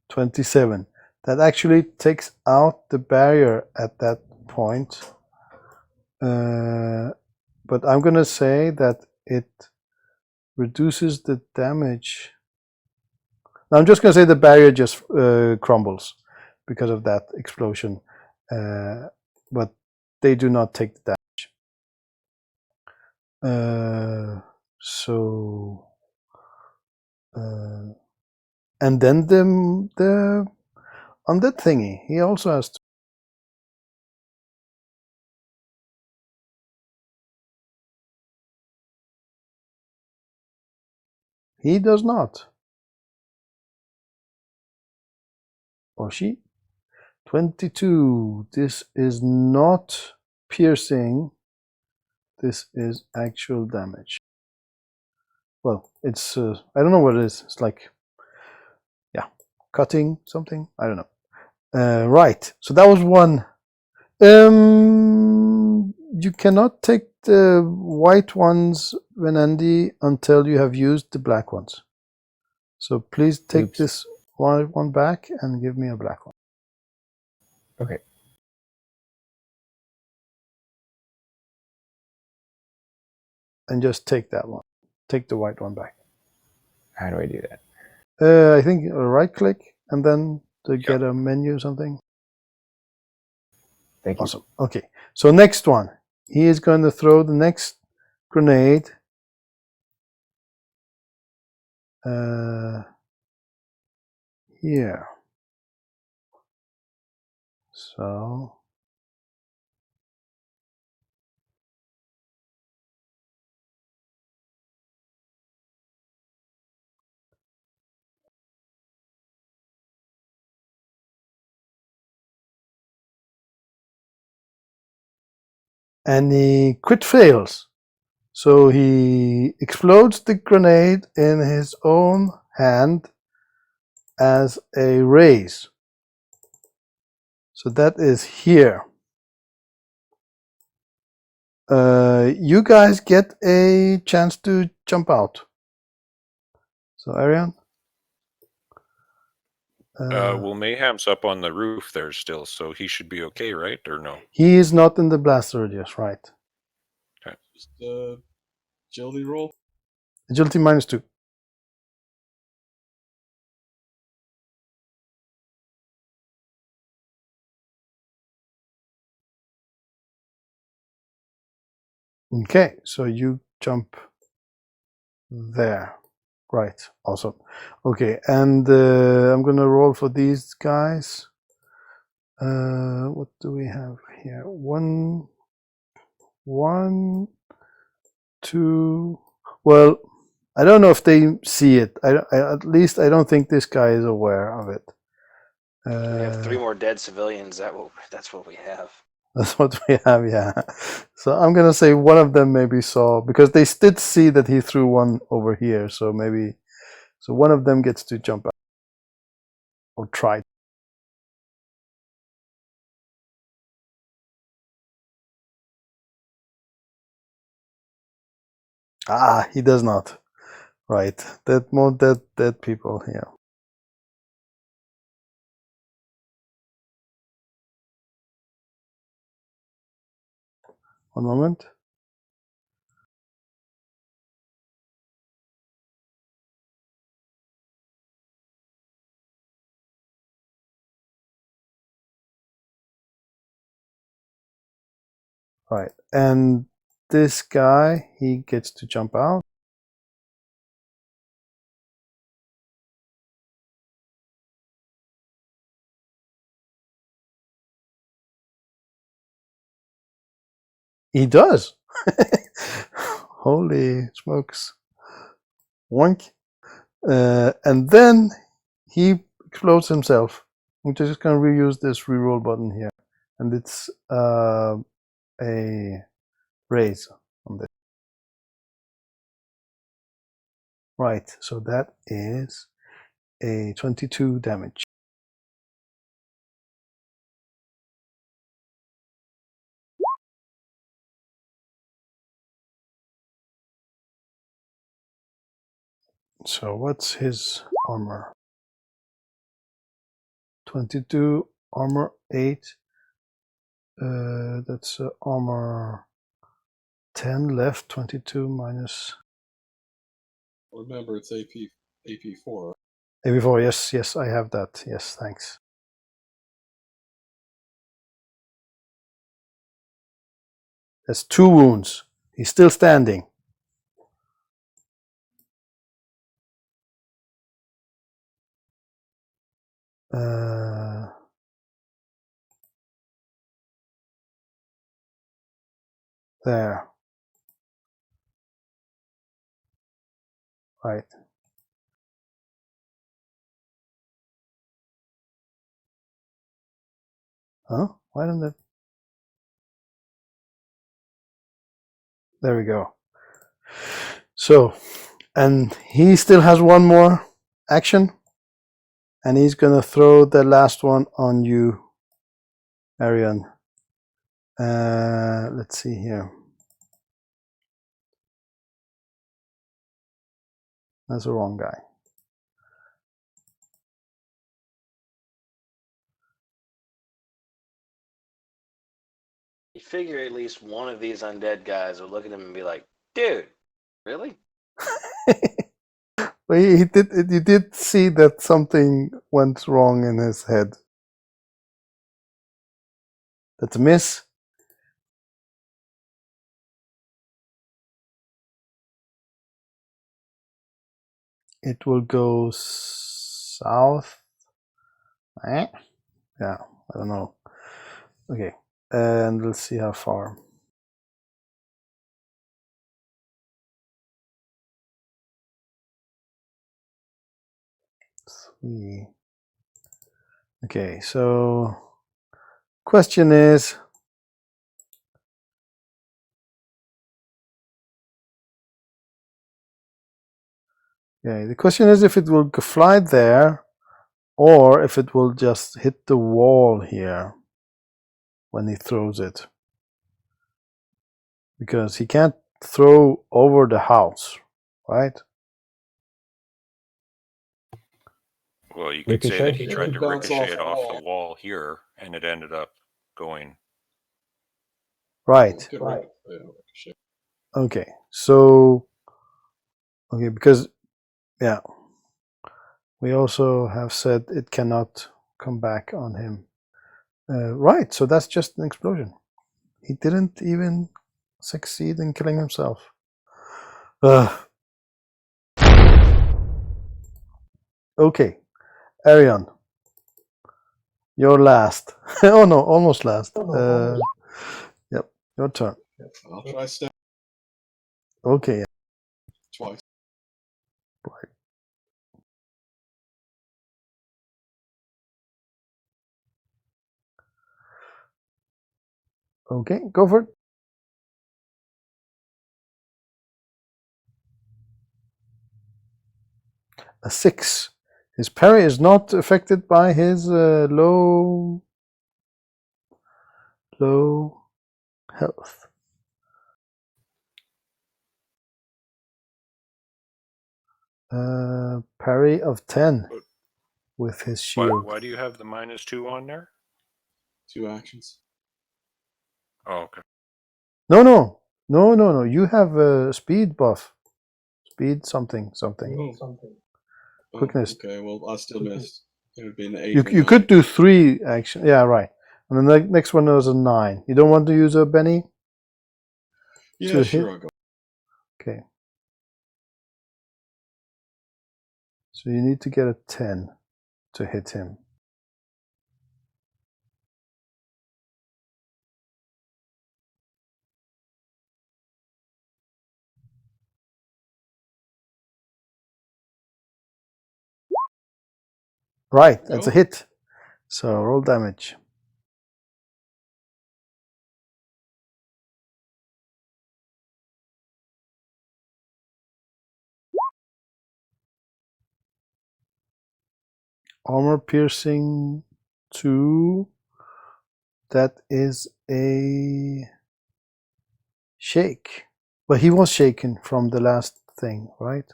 27. That actually takes out the barrier at that point. But I'm going to say that it reduces the damage. Now I'm just going to say the barrier just crumbles because of that explosion. But they do not take the damage. And then the undead thingy, he also has to. He does not. Or she. 22. This is not piercing. This is actual damage. Well, it's I don't know what it is. It's like, yeah, cutting something. I don't know. Right. So that was 1. You cannot take the white ones, Venendi, until you have used the black ones. So please take this white one back and give me a black one.
Okay.
And just take that one. Take the white one back.
How do I do that?
I think right click and then to get a menu or something.
Thank you.
Awesome. Okay. So next one. He is going to throw the next grenade. Here. So and he crit fails. So he explodes the grenade in his own hand as a raise. So that is here. You guys get a chance to jump out. So Arian?
Well, Mayhem's up on the roof there still, so he should be okay, right? Or no?
He is not in the blast radius, right?
Okay.
Just agility roll.
Agility -2. Okay, so you jump there. Right, awesome. Okay, and I'm gonna roll for these guys. What do we have here? 1, 2. Well, I don't know if they see it. At least I don't think this guy is aware of it.
We have 3 more dead civilians. That's what we have.
That's what we have, yeah. So I'm gonna say one of them maybe saw, because they did see that he threw one over here, so maybe, so one of them gets to jump out or try. Ah, he does not. Right, more dead people here. One moment. Right, and this guy, he gets to jump out. He does. Holy smokes. Wonk. And then he explodes himself. I'm just going to reuse this reroll button here. And it's a raise on this. Right, so that is a 22 damage. So what's his armor? 22, armor 8. That's armor 10 left, 22 minus...
Remember, it's AP4.
AP4, yes, I have that. Yes, thanks. That's 2 wounds. He's still standing. There. Right. Huh? Why don't that... There we go. So, and he still has one more action. And he's going to throw the last one on you, Arian. Let's see here. That's the wrong guy.
You figure at least one of these undead guys will look at him and be like, dude, really?
Well, you did see that something went wrong in his head. That's a miss. It will go south. Yeah, I don't know. Okay, and we'll see how far. Three. Okay, so question is, the question is if it will fly there or if it will just hit the wall here when he throws it. Because he can't throw over the house, right?
Well, you could say that he tried to
Bounce
ricochet it
off
off
the
the wall here, and it ended up going.
Right.
Right.
Okay, so because we also have said it cannot come back on him. Right, so that's just an explosion. He didn't even succeed in killing himself. Okay, Arian, you're last. Oh no, almost last. Yep, your turn.
I'll try step
Okay.
twice.
Right. Okay, go for it. A 6. His parry is not affected by his low health. Parry of 10 with his shield.
Why do you have the -2 on there?
2 actions.
Oh, okay.
No. You have a speed buff. Speed something.
Oh,
Quickness.
okay, well, I still missed. It would be an 8 or
You
9.
could do 3 action. Yeah, right. And the next one was a 9. You don't want to use a Benny?
Yeah,
to
sure,
hit?
I'll go.
Okay. So you need to get a 10 to hit him. Right, that's a
Oh.
hit. So roll damage. Armor piercing 2. That is a shake. But he was shaken from the last thing, right?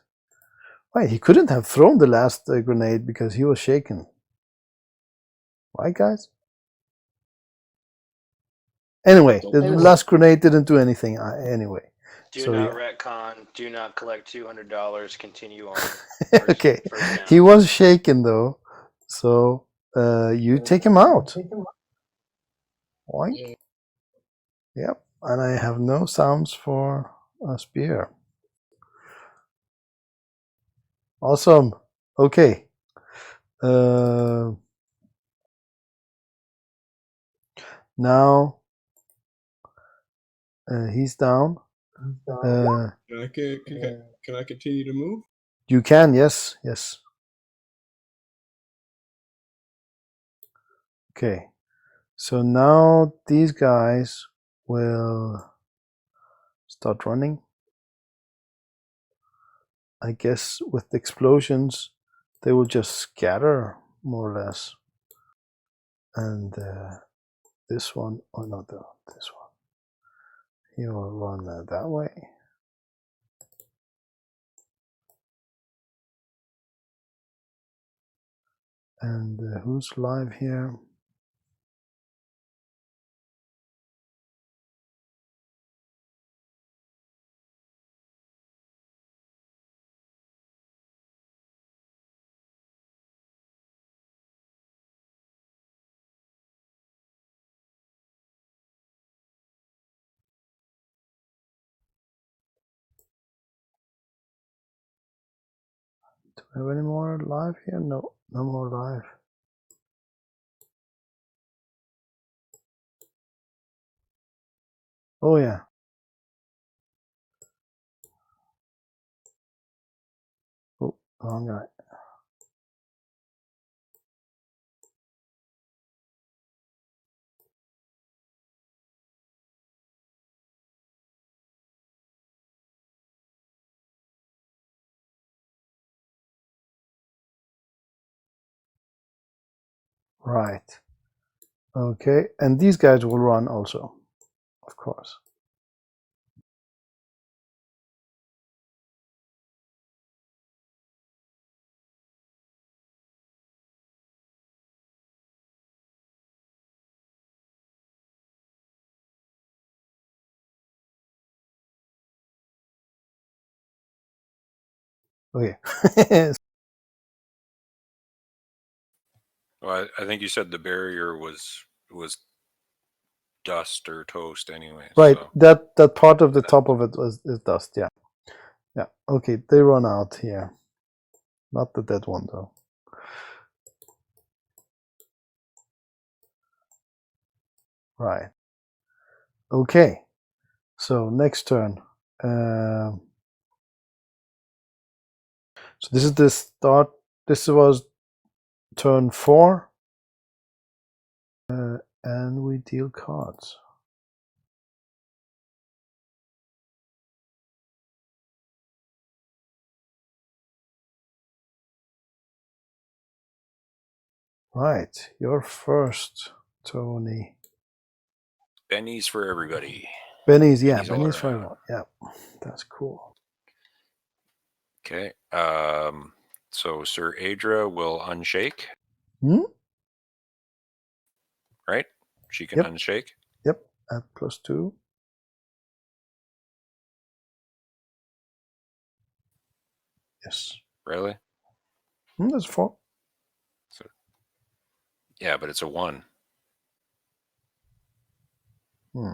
Right, he couldn't have thrown the last grenade because he was shaken. Right, guys? Anyway, the last grenade didn't do anything anyway.
Do
So,
not
yeah.
retcon. Do not collect $200. Continue on.
Okay,
First down.
he was shaken though. So you take him out. Oink.
Yeah.
Yep, and I have no sounds for a spear. Awesome. Okay. Now he's down.
Can I continue to move?
You can, yes. Okay. So now these guys will start running. I guess with the explosions, they will just scatter more or less. And this one, oh no, this one. He will run that way. And who's live here? Do we have any more live here? No, no more live. Oh yeah. Oh, wrong guy. Right. Okay, and these guys will run also, of course. Okay.
Well, I think you said the barrier was dust or toast anyway.
Right,
So.
that part of the top of it is dust, yeah. Yeah, okay, they run out here. Not the dead one though. Right. Okay, so next turn. So this is the start. This was turn 4. And we deal cards. Right, you're first, Tony.
Bennies for everybody.
Benny's, yeah,
Bennies all
Benny's for
around.
everyone. Yeah, that's cool.
Okay. So Sir Adra will unshake.
Hmm?
Right? She can
Yep.
unshake.
Yep, at +2. Yes.
Really?
That's 4.
So, yeah, but it's a 1.
Hmm.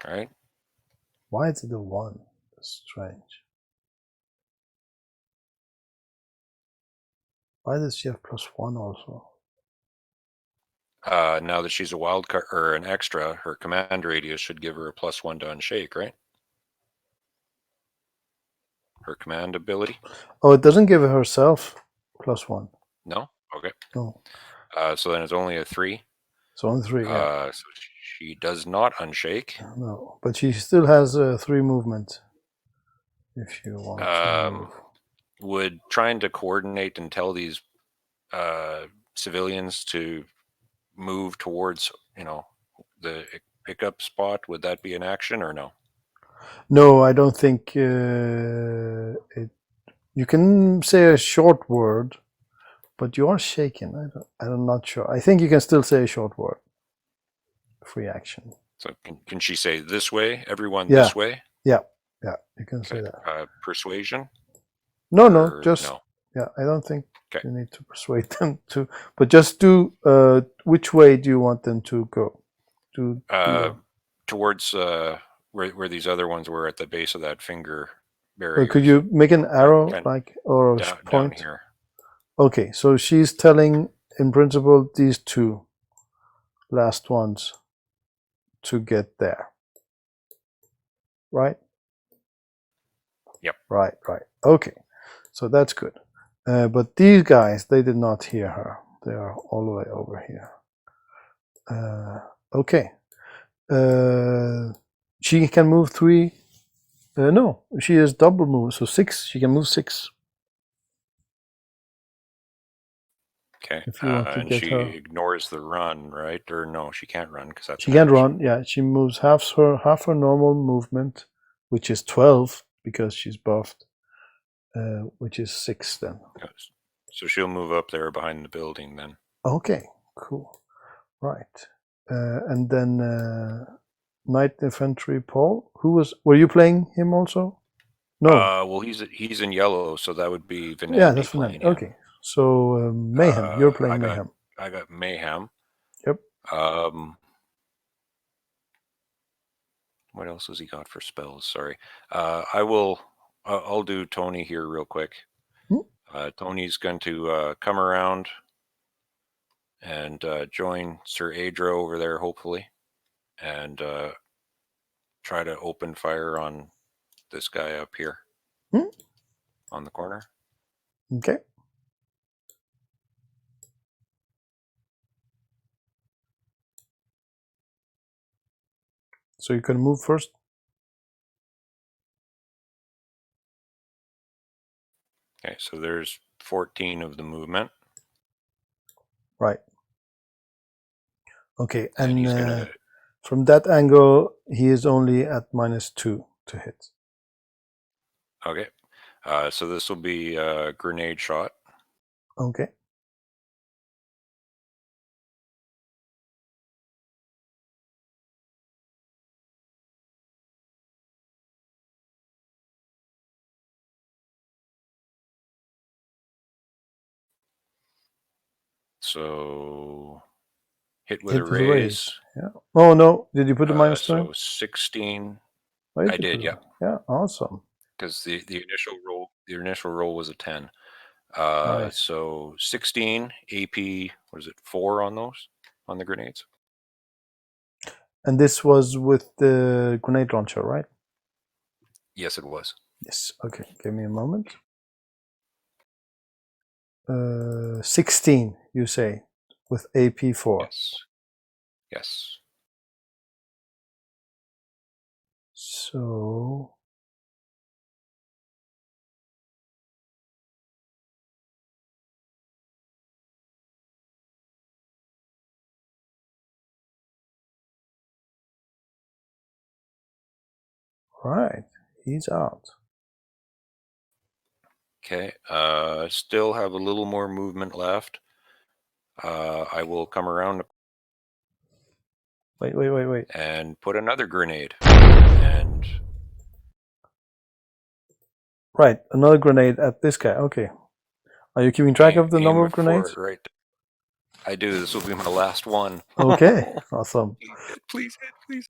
Right?
Why is it a 1? That's strange. Why does she have +1 also?
Now that she's a wild card or an extra, her command radius should give her a +1 to unshake, right? Her command ability?
Oh, it doesn't give herself +1.
No? Okay.
No.
So then it's only a 3.
So on 3, yeah.
So she does not unshake.
No, but she still has 3 movement. If you want to move.
Would trying to coordinate and tell these civilians to move towards, the pickup spot, would that be an action or no?
No, I don't think it. You can say a short word, but you are shaken. I'm not sure. I think you can still say a short word. Free action.
So can she say this way, everyone
Yeah.
this way?
Yeah, you can say that.
Persuasion?
No,
Or
just
no.
Yeah. I don't think
Okay.
you need to persuade them to, but just do. Which way do you want them to go?
Towards where these other ones were at the base of that finger barrier.
Could you make an arrow or
down
point?
here?
Okay, so she's telling, in principle, these 2 last ones to get there. Right?
Yep.
Right. Okay, so that's good. But these guys, they did not hear her. They are all the way over here. Okay. She can move 3. No, she has double move, so 6. She can move 6.
Okay.
If you want to
and
get
she
her.
ignores the run, right? Or no, she can't run because that's
She
an
can't
action.
run. Yeah, she moves half her normal movement, which is 12 because she's buffed, which is 6 then.
So she'll move up there behind the building then.
Okay, cool. Right. And then Knight Infantry Paul, were you playing him also? No.
Well, he's in yellow, so that would be Venandi.
Yeah, that's Venandi. Okay. So Mayhem, you're playing Mayhem.
I got Mayhem.
Yep.
What else has he got for spells? Sorry. I'll do Tony here real quick. Tony's going to come around and join Sir Adra over there, hopefully, and try to open fire on this guy up here on the corner.
Okay. So you can move first.
Okay, so there's 14 of the movement.
Right. Okay,
and he's gonna.
From that angle, he is only at -2 to hit.
Okay, so this will be a grenade shot.
Okay.
So hit with a
With a
raise.
Yeah. Oh no! Did you put the -2?
So 16.
Oh,
I did. Yeah.
Yeah. Awesome.
Because the initial roll was a 10.
Nice.
So 16 AP. What is it? 4 on those on the grenades.
And this was with the grenade launcher, right?
Yes, it was.
Yes. Okay. Give me a moment. 16, you say, with AP 4.
Yes. Yes.
So Right. He's out.
Okay. Still have a little more movement left. I will come around
Wait.
and put another grenade. And
Right. Another grenade at this guy. Okay. Are you keeping track of the number of
aim it for
grenades?
it right. I do. This will be my last one.
Okay. Awesome.
Please hit, please.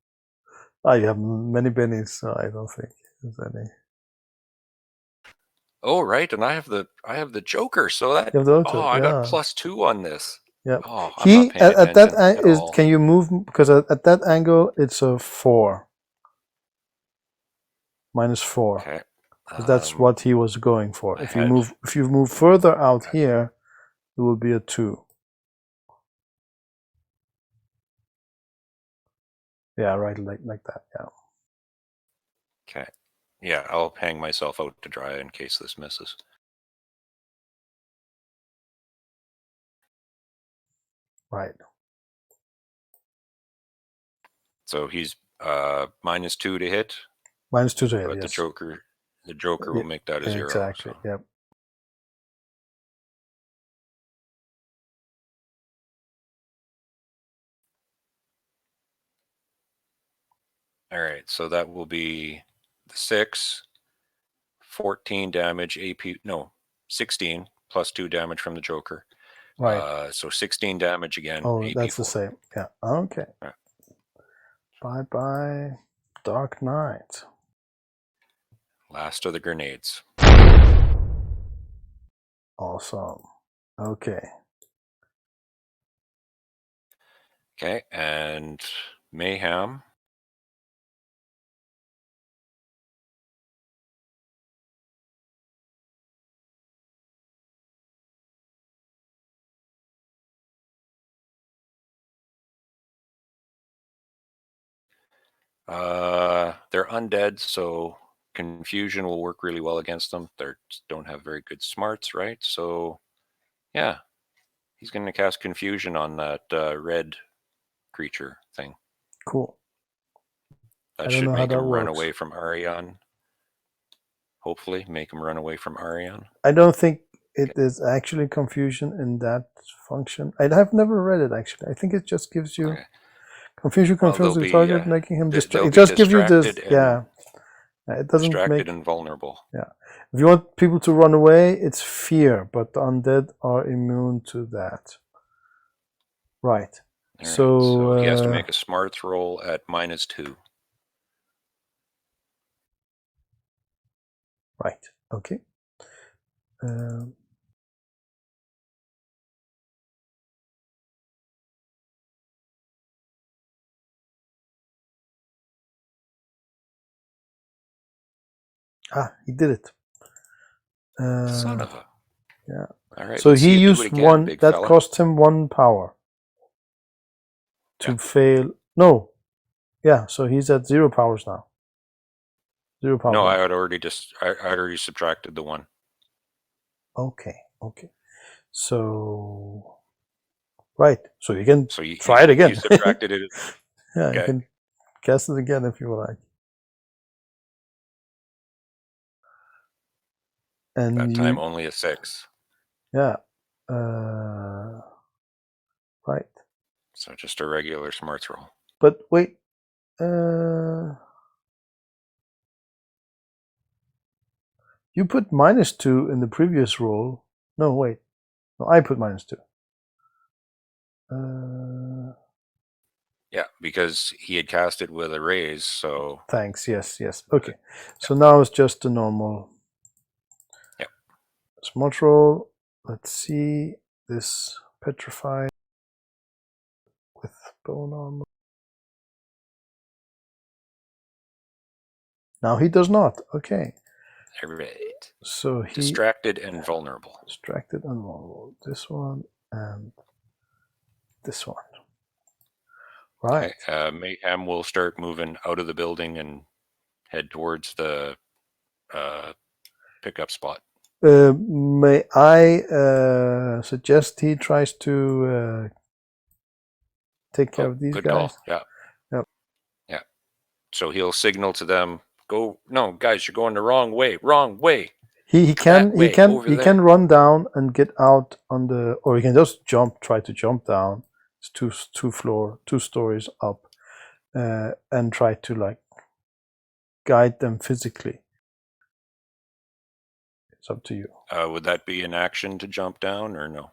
I have many bennies, so I don't think there's any.
Oh, right, and I have the Joker, so that
You have the auto,
I got
yeah.
+2 on this.
Yeah.
Oh, I'm not paying
at that
attention at
is.
all.
Can you move? Because at that angle, it's a 4. -4.
Okay.
Because that's what he was going for. If you
ahead.
move further out here, it will be a 2. Yeah, right, like that. Yeah.
Okay. Yeah, I'll hang myself out to dry in case this misses.
Right.
So he's -2 to hit.
-2 to hit.
But
Yes.
the Joker will make that a 0.
Exactly.
So.
Yep.
All right, so that will be the 6, 14 damage, AP, no, 16 +2 damage from the Joker.
Right.
So 16 damage again.
Oh,
AP4.
that's the same. Yeah. Okay.
Right.
Bye, Dark Knight.
Last of the grenades.
Awesome. Okay.
Okay, and Mayhem. They're undead, so confusion will work really well against them. They don't have very good smarts, right? So, yeah, he's going to cast confusion on that red creature thing.
Cool.
That should make him run away from Arion. Hopefully, make him run away from Arion.
I don't think it is actually confusion in that function. I have never read it actually. I think it just gives you confusion controls the target, making him distracted. It just gives you this. Yeah. It doesn't
distracted and vulnerable.
Yeah. If you want people to run away, it's fear, but the undead are immune to that. Right. So
he has to make a smarts roll at -2.
Right. Okay. He did it.
Son of a.
Yeah.
All right.
So he used one that cost him 1 power to fail. No. Yeah. So he's at 0 powers now. 0 power.
No, I had already subtracted the 1.
Okay. So right. So you can try it again.
You subtracted it.
Yeah, you can cast it again if you like. And
that time only a 6.
Yeah. Right.
So just a regular smarts roll.
But wait. You put -2 in the previous roll. No, wait. No, I put -2.
Yeah, because he had cast it with a raise, so...
Thanks, yes. Okay. So now it's just a normal...
Yep.
Smart roll. Let's see. This petrified with bone armor. Now he does not. Okay.
Right.
So he...
Distracted and vulnerable.
Distracted and vulnerable. This one and this one. Right.
Okay. Mayhem will start moving out of the building and head towards the pickup spot.
May I suggest he tries to take care of these
good
guys?
Call. Yeah.
Yep.
Yeah. So he'll signal to them, Go. No, guys, you're going the wrong way. Wrong way.
He can
over
he
there.
can run down and get out on the, or he can just try to jump down. It's two stories up, and try to like guide them physically. It's up to you.
Would that be an action to jump down or no?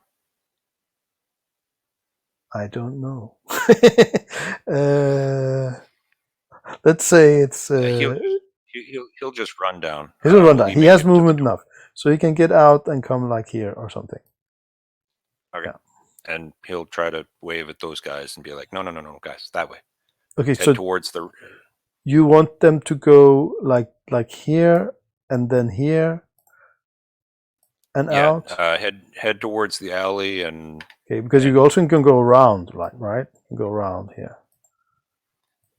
I don't know. Let's say it's.
He'll just run down.
He'll run
Will
down. He
make
has
it to the
movement
door?
enough, so he can get out and come like here or something.
Okay.
Yeah.
And he'll try to wave at those guys and be like, no, guys, that way.
Okay,
Head
so
towards the.
you want them to go like here and then here and out.
Head towards the alley and.
Okay, because you also can go around, right? Go around here.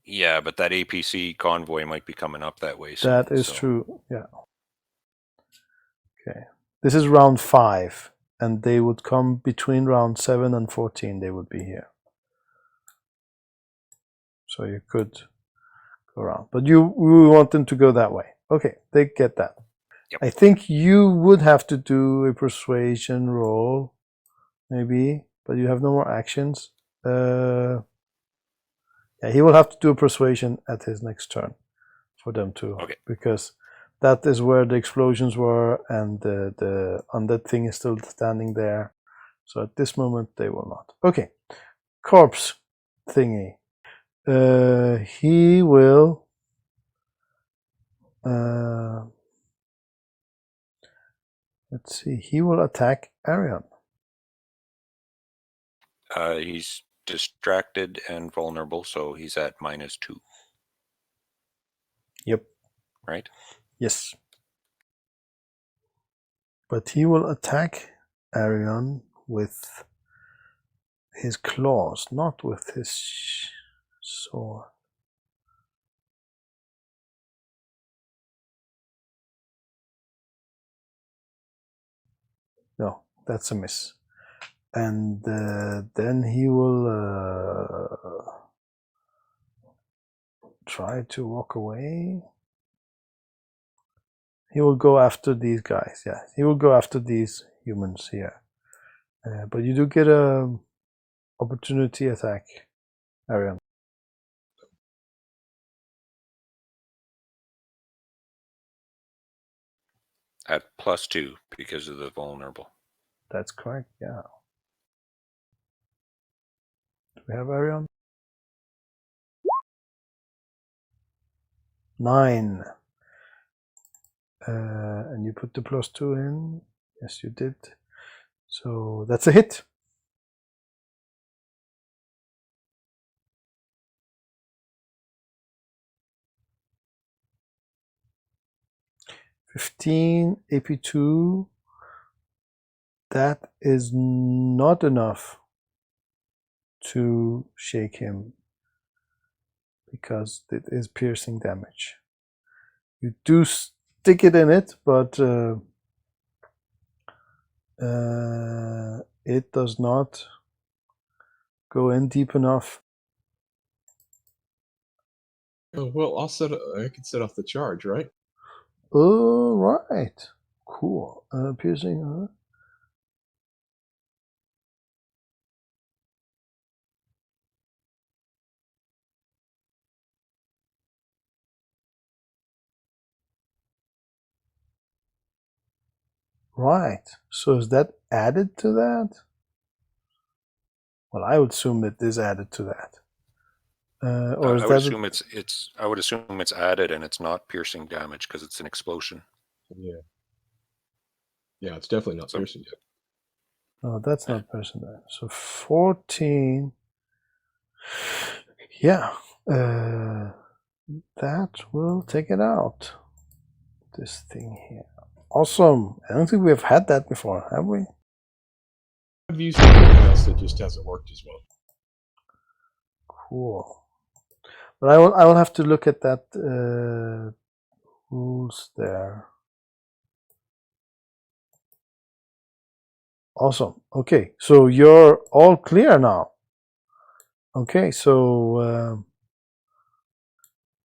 Yeah, but that APC convoy might be coming up that way soon.
That is true. Yeah. Okay. This is round 5, and they would come between round 7 and 14. They would be here. So you could go around, but we want them to go that way. Okay, they get that.
Yep.
I think you would have to do a persuasion roll, maybe, but you have no more actions. Yeah, he will have to do a persuasion at his next turn for them to,
okay,
because that is where the explosions were, and the undead thing is still standing there. So at this moment they will not. Okay, corpse thingy. He will. Let's see. He will attack Arion.
He's distracted and vulnerable, so he's at -2.
Yep.
Right?
Yes. But he will attack Arion with his claws, not with his sword. No, that's a miss. And then he will try to walk away. He will go after these guys. Yeah, he will go after these humans here. But you do get a opportunity attack, Arion.
At +2 because of the vulnerable.
That's correct. Yeah. Do we have Arion? 9. And you put the +2 in. Yes, you did. So that's a hit. (15) AP2. That is not enough to shake him, because it is piercing damage. You do stick it in it, but it does not go in deep enough.
Oh, well, I can set off the charge, right?
Oh, right. Cool. Piercing. Right. So is that added to that? Well, I would assume it is added to that. Or is
I would
that
assume it's. I would assume it's added, and it's not piercing damage because it's an explosion.
Yeah. Yeah, it's definitely not piercing yet.
No, that's not piercing damage. So 14. Yeah. That will take it out. This thing here. Awesome. I don't think we've had that before, have we?
I've used something else that just hasn't worked as well.
Cool. But I will have to look at that rules there. Awesome. Okay, so you're all clear now. Okay, so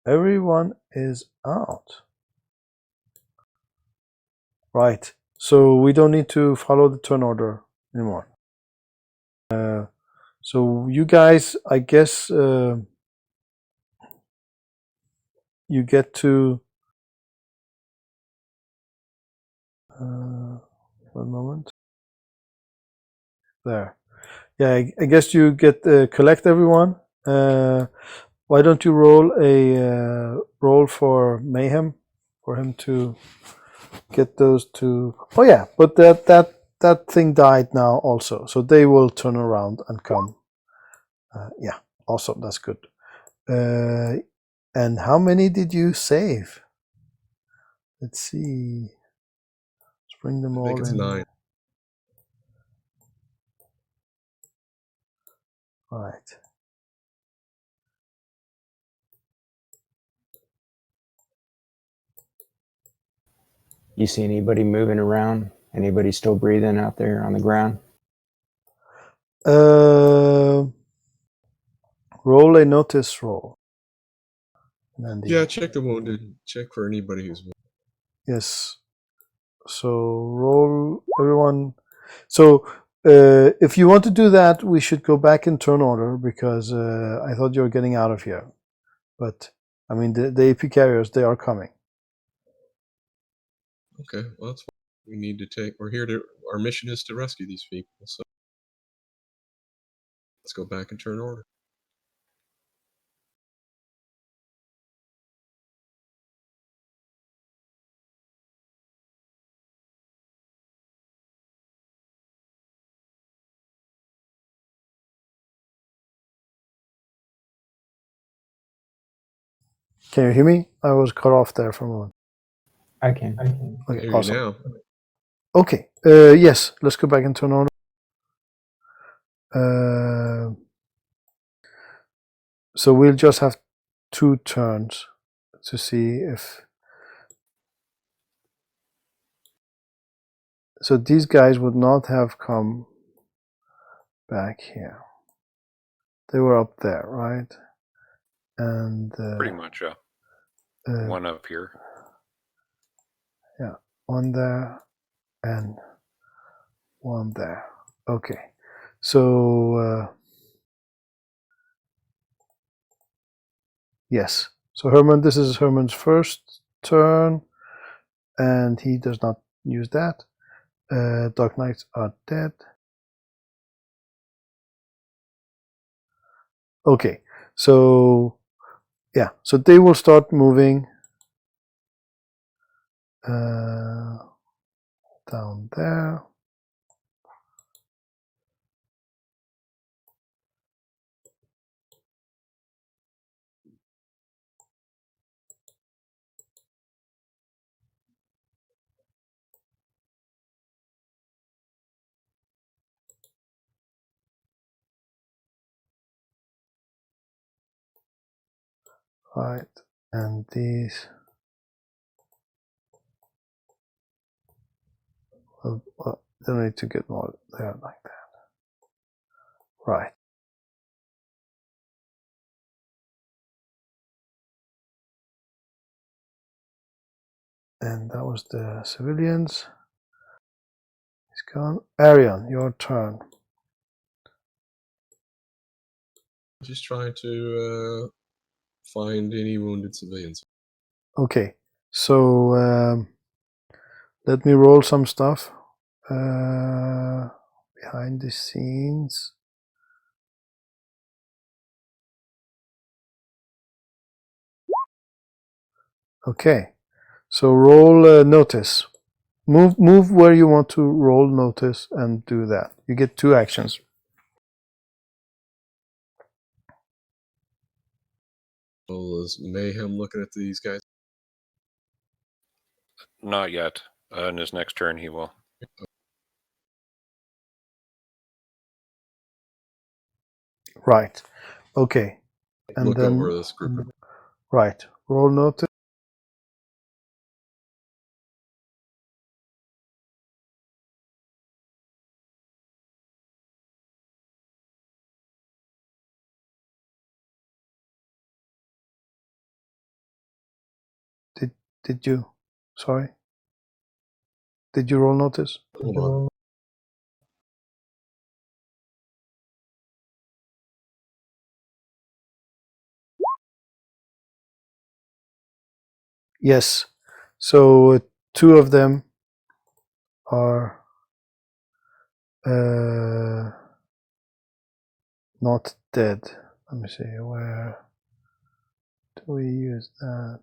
Everyone is out. Right. So we don't need to follow the turn order anymore. So you guys, I guess you get to 1 moment. There. Yeah, I guess you get collect everyone. Why don't you roll a roll for mayhem for him to get those two? Oh yeah, but that thing died now also, so they will turn around and come. Yeah, awesome. That's good. And how many did you save? Let's see. Let's bring them
I
all
think it's
in.
9.
Right.
You see anybody moving around? Anybody still breathing out there on the ground?
Roll a notice roll.
Yeah, check the wounded. Check for anybody who's wounded.
Yes. So roll everyone. So if you want to do that, we should go back in turn order because I thought you were getting out of here. But I mean, the AP carriers, they are coming.
Okay, well, that's fine. We need to take. We're here to. Our mission is to rescue these people. So let's go back in turn order.
Can you hear me? I was cut off there for a moment.
I can.
Okay,
Hear
awesome.
you now.
Okay, yes, let's go back in turn order. So we'll just have 2 turns to see if. So these guys would not have come back here. They were up there, right? And
Pretty much, yeah. One up here.
Yeah, one there and one there. Okay, so yes. So Herman, this is Herman's first turn, and he does not use that. Dark Knights are dead. Okay, so yeah, so they will start moving down there. Right, and these. Well, don't need to get more there like that. Right. And that was the civilians. He's gone. Arion, your turn.
Just trying to find any wounded civilians.
Okay, so let me roll some stuff behind the scenes. Okay, so roll notice. Move where you want to roll notice and do that. You get 2 actions.
Well, is Mayhem looking at these guys?
Not yet. In his next turn, he will.
Right. Okay. And
Look
then
over this group.
right. Roll notice. Did you? Sorry. Did you roll notice?
Hold on.
Yes. So 2 of them are not dead. Let me see, where do we use that?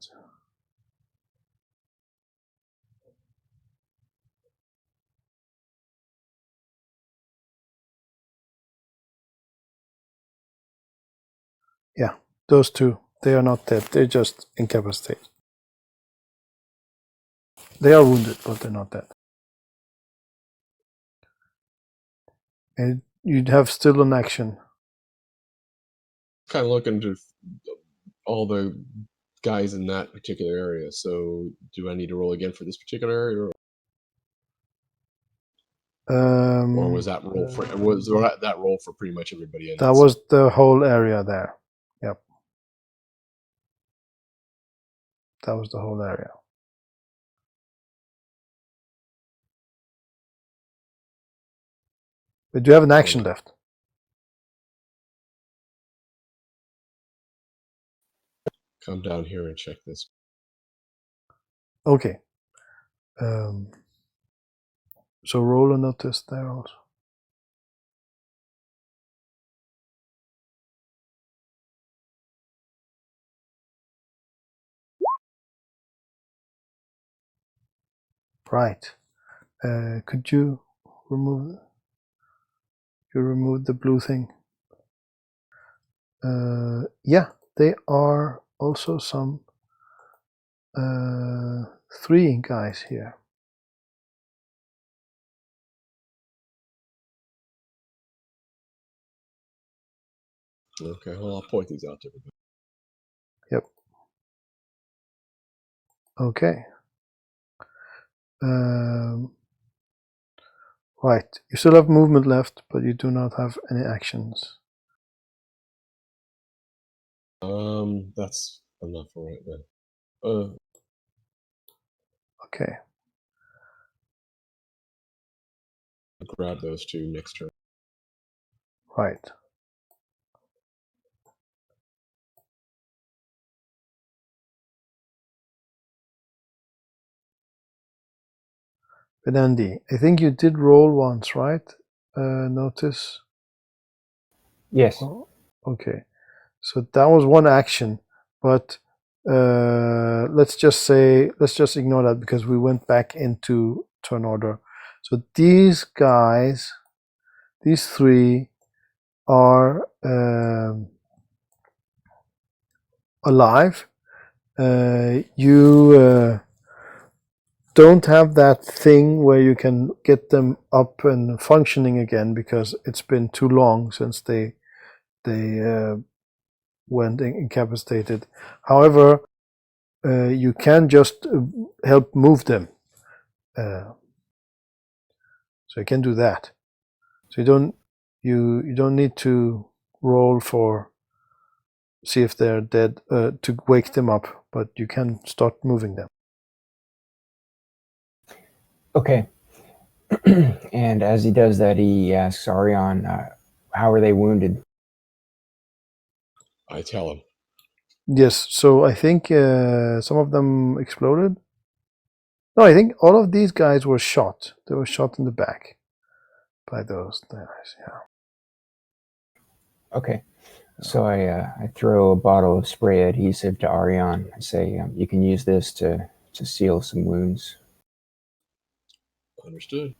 Yeah, those 2, they are not dead, they're just incapacitated. They are wounded, but they're not dead. And you'd have still an action.
Kind of looking to all the guys in that particular area. So, do I need to roll again for this particular area, or was that roll for that roll for pretty much everybody in?
That was the whole area there. Yep. That was the whole area. But you have an action left.
Come down here and check this.
Okay. So roll a notice there also. Right. Could you remove the blue thing? Yeah, they are also some 3 guys here.
Okay, well, I'll point these out to everybody.
Yep. Okay. Right. You still have movement left, but you do not have any actions.
That's enough for right now.
Okay.
Grab those 2 next turn.
Right. But Andy, I think you did roll once, right? Notice.
Yes.
Oh, okay. So that was one action, but let's just ignore that because we went back into turn order. So these guys, these 3 are alive. You don't have that thing where you can get them up and functioning again because it's been too long since they went incapacitated. However, you can just help move them. So you can do that. So you don't need to roll for see if they're dead to wake them up, but you can start moving them.
Okay. And as he does that, he asks Arion, how are they wounded?
I tell him.
Yes, so I think some of them exploded. No, I think all of these guys were shot. They were shot in the back by those guys, yeah.
Okay. So I throw a bottle of spray adhesive to Arion. I say, you can use this to seal some wounds.
Understood.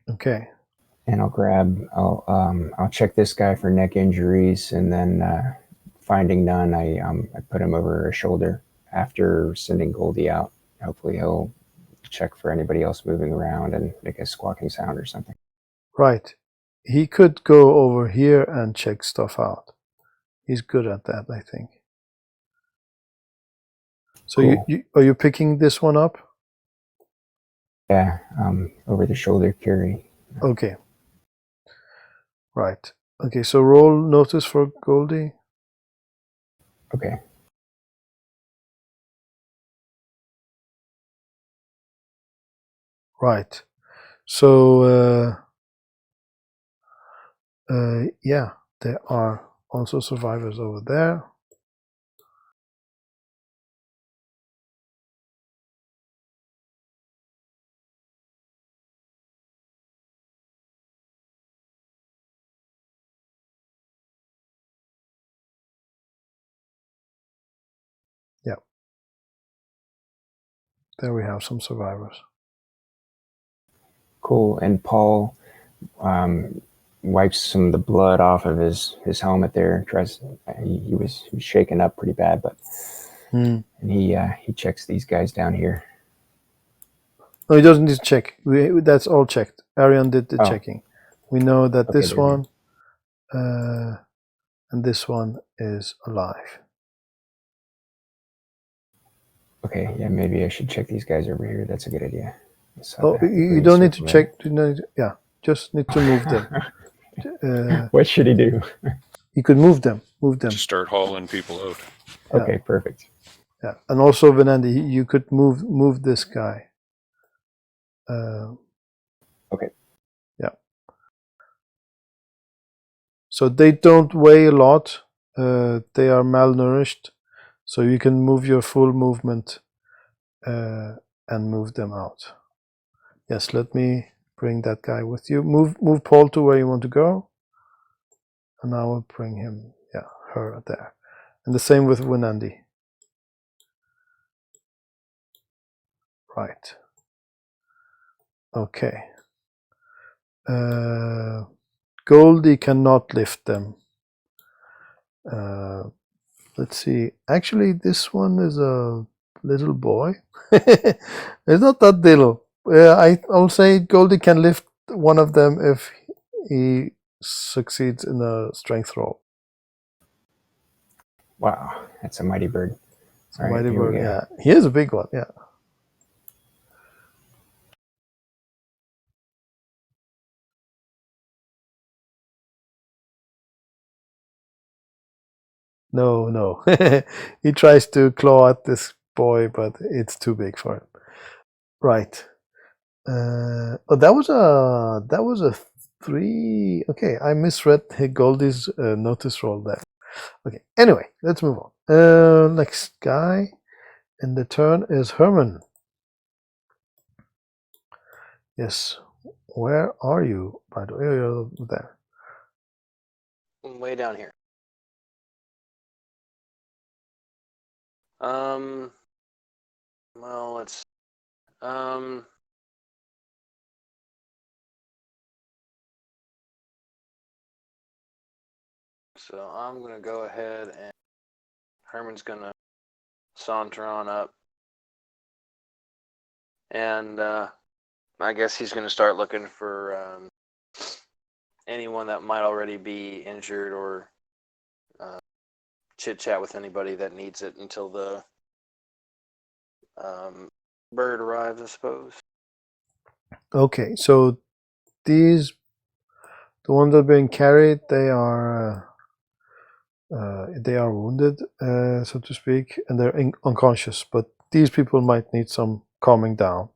Okay.
And I'll check this guy for neck injuries, and then finding none, I put him over a shoulder after sending Goldie out. Hopefully he'll check for anybody else moving around and make a squawking sound or something.
Right. He could go over here and check stuff out. He's good at that, I think. So
cool.
you are you picking this one up?
Yeah, over the shoulder carry.
Okay. Right. Okay, so roll notice for Goldie.
Okay.
Right. So yeah, there are also survivors over there. Yeah. There we have some survivors.
Cool. And Paul wipes some of the blood off of his helmet there. Tries. He was shaken up pretty bad, but and he checks these guys down here.
No, he doesn't need to check. That's all checked. Arion did the checking. We know that this one and this one is alive.
Okay, yeah, maybe I should check these guys over here. That's a good idea.
Oh, you don't need to check. Yeah, just need to move them.
What should he do?
You could move them. Move them.
Just start hauling people out.
Okay, perfect.
Yeah, and also Venandi, you could move this guy.
Okay.
Yeah. So they don't weigh a lot. They are malnourished, so you can move your full movement and move them out. Yes, let me bring that guy with you. Move Paul to where you want to go, and I will bring him. Yeah, her there, and the same with Venandi. Right. Okay. Goldie cannot lift them. Let's see. Actually, this one is a little boy. It's not that little. I'll say Goldie can lift one of them if he succeeds in a strength roll.
Wow, that's a mighty bird.
All right, mighty bird, yeah. He is a big one, yeah. No. He tries to claw at this boy, but it's too big for him. Right. That was a 3. Okay, I misread Goldie's notice roll there. Okay. Anyway, let's move on. Next guy in the turn is Herman. Yes. Where are you? By the way, you're there.
Way down here. Well, let's. So I'm gonna go ahead and Herman's gonna saunter on up, and I guess he's gonna start looking for anyone that might already be injured or chit chat with anybody that needs it until the bird arrives, I suppose.
Okay, so the ones that are being carried, they are wounded, so to speak, and they're unconscious. But these people might need some calming down.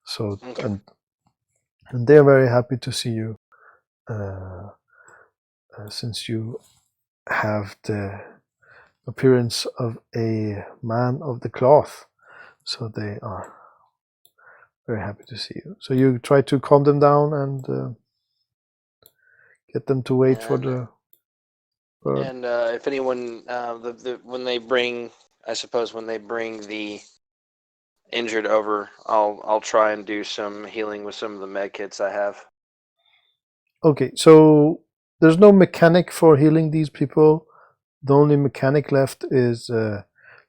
So
Okay.
and they're very happy to see you, since you have the appearance of a man of the cloth. So they are very happy to see you. So you try to calm them down and get them to wait for the bird.
And if anyone, when they bring, I suppose when they bring the injured over, I'll try and do some healing with some of the med kits I have.
Okay, so there's no mechanic for healing these people. The only mechanic left is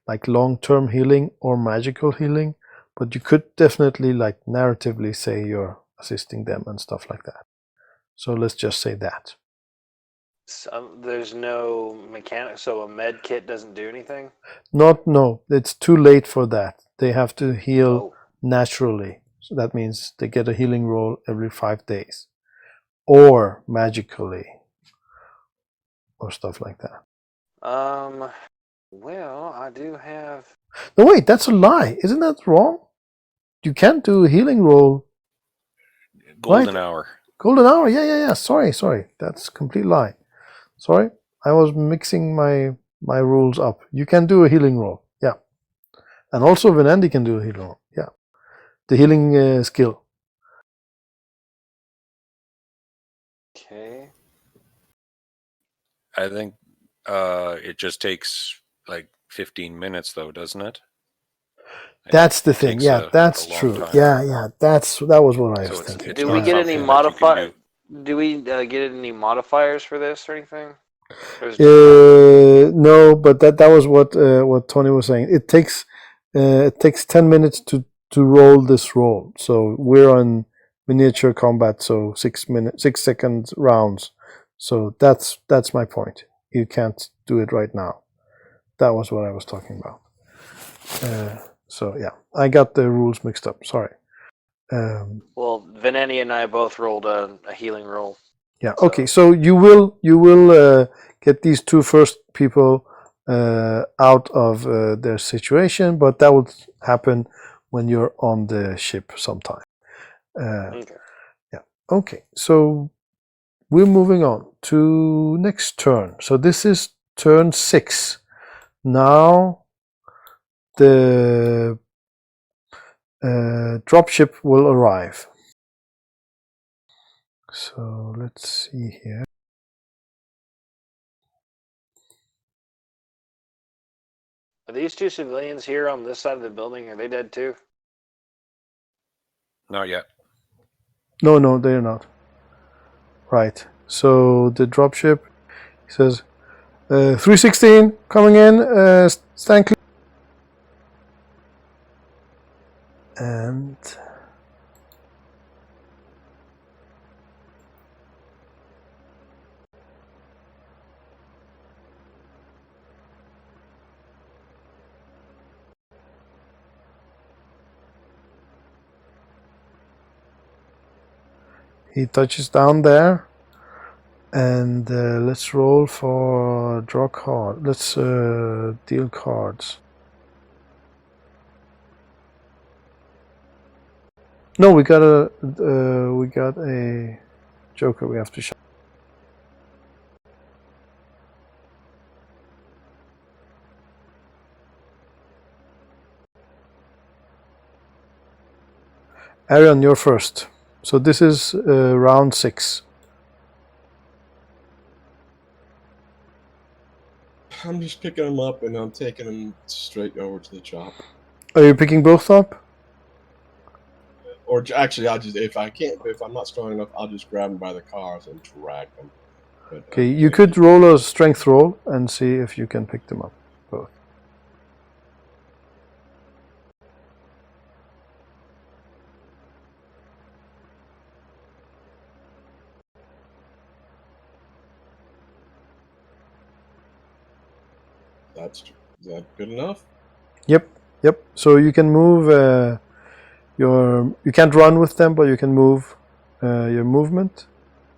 like long-term healing or magical healing, but you could definitely like narratively say you're assisting them and stuff like that. So let's just say that.
There's no mechanic, so a med kit doesn't do anything?
No, it's too late for that. They have to heal naturally. So that means they get a healing roll every 5 days. Or magically. Or stuff like that.
Well, I do have.
No, wait, that's a lie. Isn't that wrong? You can't do a healing roll.
Golden
Right.
hour.
Golden hour. Yeah. Sorry. That's a complete lie. Sorry, I was mixing my rules up. You can do a healing roll. Yeah, and also Venandi can do a healing roll. Yeah, the healing skill.
Okay.
I think it just takes like 15 minutes, though, doesn't it?
That's the
It
thing.
takes
Yeah, that's
a long
true.
time.
Yeah. That was what I
So
was
it's
thinking.
Do we
not
get any
something that you can do.
Do we get any modifiers for this or anything? Or is it just
No, but that was what Tony was saying. It takes 10 minutes to roll this roll. So we're on miniature combat, so 6 seconds rounds. So that's my point. You can't do it right now. That was what I was talking about. So yeah, I got the rules mixed up. Sorry.
Well, Venani and I both rolled a healing roll.
Yeah. Okay. So you will get these two first people out of their situation, but that would happen when you're on the ship sometime.
Okay.
Yeah. Okay. So we're moving on to next turn. So this is turn 6. Now the dropship will arrive. So let's see here.
Are these two civilians here on this side of the building? Are they dead too?
Not yet.
No, they're not. Right. So the dropship says 316 coming in. Stand clear. And he touches down there. And let's roll for draw card. Let's deal cards. No, we got a joker we have to show. Arion, you're first. So this is round 6.
I'm just picking them up and I'm taking them straight over to the chopper.
Are you picking both up?
Or actually, I'll just if I'm not strong enough, I'll just grab them by the cars and drag them. But,
Okay, you could roll a strength roll and see if you can pick them up both.
Is that good enough?
Yep. So you can move you can't run with them, but you can move your movement.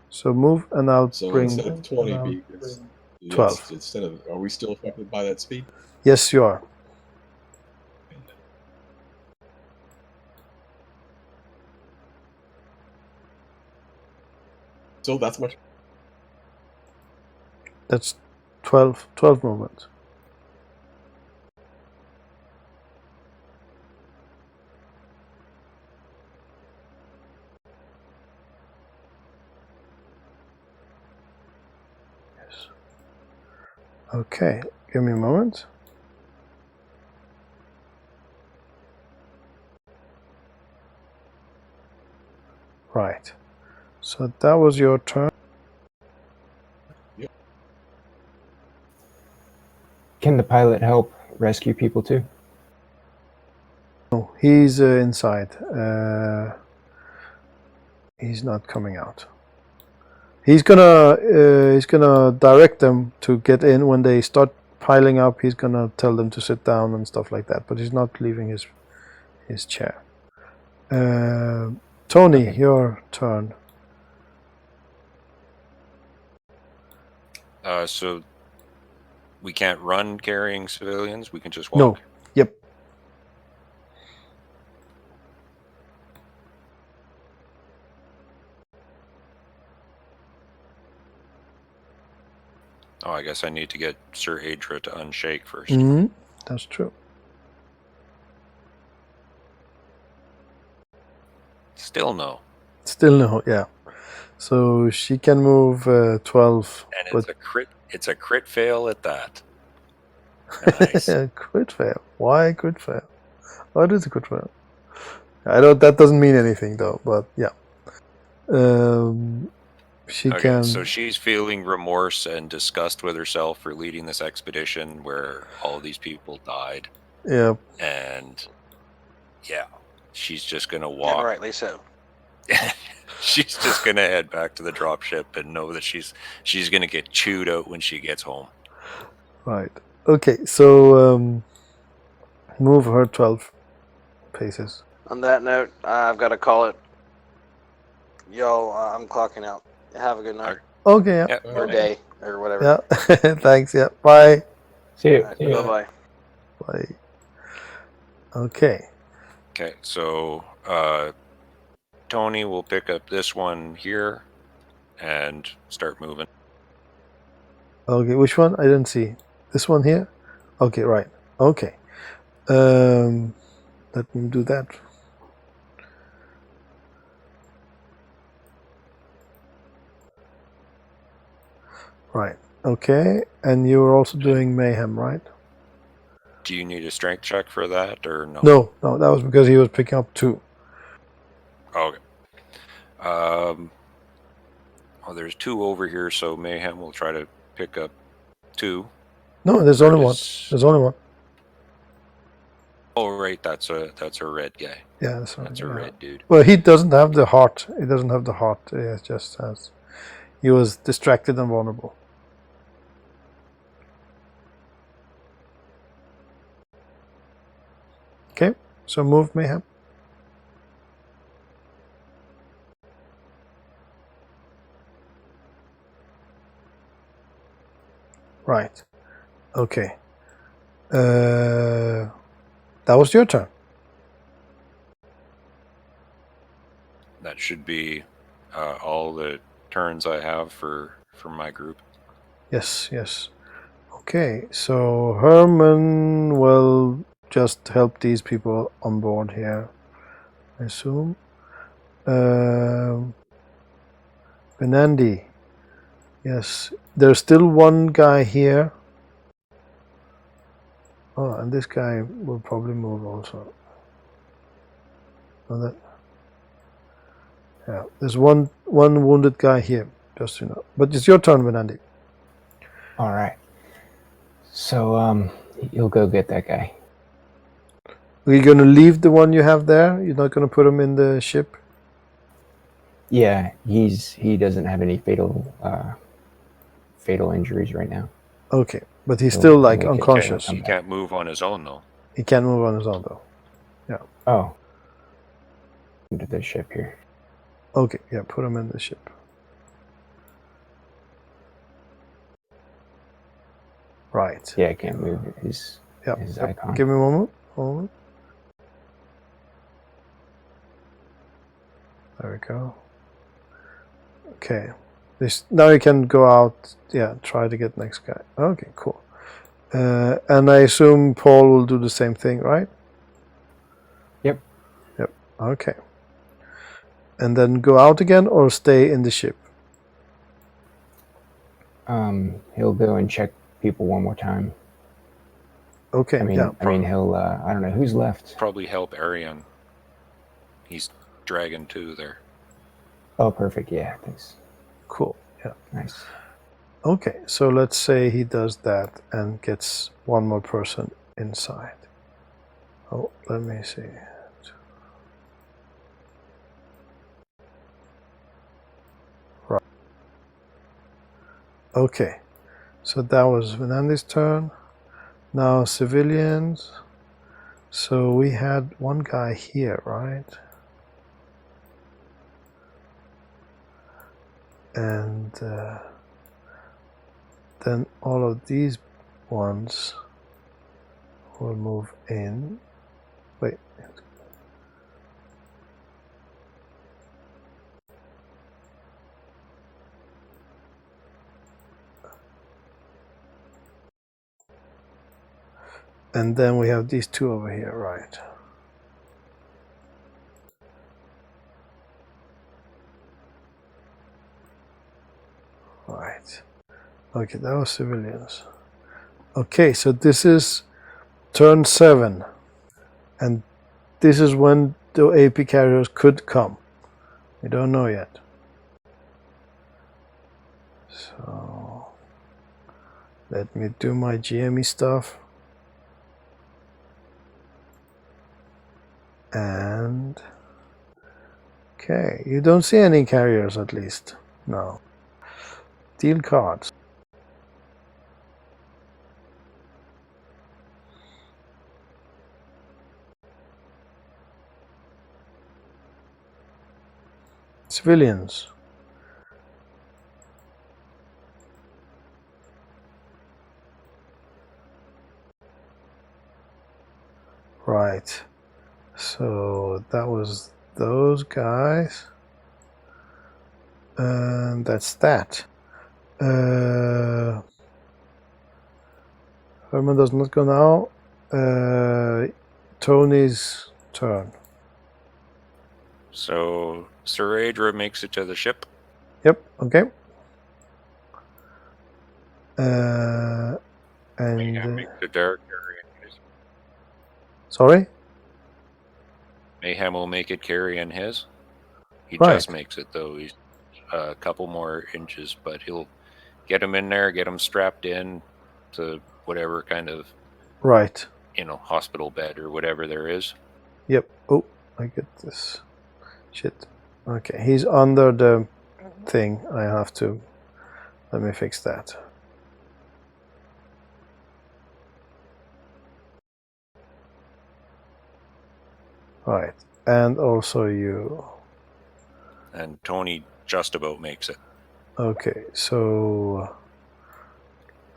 So move, and I'll
So
bring
instead of 20 feet, it's
12.
Instead of, are we still affected by that speed?
Yes, you are.
So that's much.
That's 12 movements. Yes. Okay, give me a moment. Right. So that was your turn.
Can the pilot help rescue people too?
No, he's inside. He's not coming out. He's gonna direct them to get in when they start piling up. He's gonna tell them to sit down and stuff like that. But he's not leaving his chair. Tony,
Okay.
your turn.
So We can't run carrying civilians. We can just
No.
walk.
Yep.
Oh, I guess I need to get Sir Adra to unshake first.
Mm-hmm. That's true.
Still no.
Still no. Yeah. So she can move 12.
And
but
it's a crit fail at that. Nice.
Crit fail. Why crit fail? What is a crit fail? I don't. That doesn't mean anything though. But yeah. She
Okay,
can.
so she's feeling remorse and disgust with herself for leading this expedition where all these people died.
Yeah.
And yeah, she's just gonna
And
walk.
rightly so.
She's just gonna head back to the dropship and know that she's gonna get chewed out when she gets home.
Right. Okay. So move her 12 paces.
On that note, I've got to call it. Yo, I'm clocking out. Have a good night.
Okay. Yeah.
Yeah,
Or day, or whatever.
Yeah. Thanks. Yeah. Bye.
See you.
Right, bye-bye.
Bye. Okay.
Okay, so Tony will pick up this one here and start moving.
Okay. Which one? I didn't see. This one here. Okay. Right. Okay. Let me do that. Right. Okay. And you were also doing mayhem, right?
Do you need a strength check for that or no?
No. No. That was because he was picking up 2.
Okay. Well, there's 2 over here, so Mayhem will try to pick up 2.
No. There's only one. There's only one.
Oh, right. That's a red guy.
Yeah.
That's a red dude.
Well, he doesn't have the heart. He doesn't have the heart. It just has. He was distracted and vulnerable. Okay. So move mayhem. Right. Okay. That was your turn.
That should be all the turns I have for my group.
Yes, yes. Okay, so Herman will just help these people on board here, I assume. Benandi. Yes, there's still one guy here. Oh, and this guy will probably move also. Oh, yeah, there's one wounded guy here, just so you know. But it's your turn, Benandi.
All right. So you'll go get that guy.
Are you going to leave the one you have there? You're not going to put him in the ship?
Yeah, he doesn't have any fatal injuries right now.
Okay, but he's still like
make it
unconscious.
He can't move on his own though.
He can't move on his own though. Yeah.
Oh. Into the ship here.
Okay, yeah, put him in the ship. Right.
Yeah, I can't move his icon.
Give me a moment. There we go. Okay. Now you can go out. Yeah, try to get next guy. Okay, cool. And I assume Paul will do the same thing, right?
Yep.
Okay. And then go out again or stay in the ship?
He'll go and check people one more time.
Okay.
I mean, he'll. I don't know who's left.
Probably help Arian. He's Dragon 2 there.
Oh, perfect. Yeah, thanks.
Cool. Yeah.
Nice.
Okay, so let's say he does that and gets one more person inside. Oh, let me see. Right. Okay, so that was Venandi's turn. Now civilians. So we had one guy here, right? And then all of these ones will move in. Wait. And then we have these two over here, right? Right. Okay, that was civilians. Okay, so this is turn 7. And this is when the AP carriers could come. We don't know yet. So let me do my GME stuff. And okay, you don't see any carriers at least. No. Deal cards. Civilians. Right. So that was those guys. And that's that. Herman does not go now. Tony's turn.
So Sir Adra makes it to the ship.
Yep, okay. And
Mayhem makes it there.
sorry?
Mayhem will make it carrying his. He
Right.
just makes it though. He's a couple more inches, but he'll get him in there, get him strapped in to whatever kind of
Right.
hospital bed or whatever there is.
Yep. Oh, I get this. Shit. Okay, he's under the thing. I have to. Let me fix that. Right. And also you.
And Tony just about makes it.
Okay, so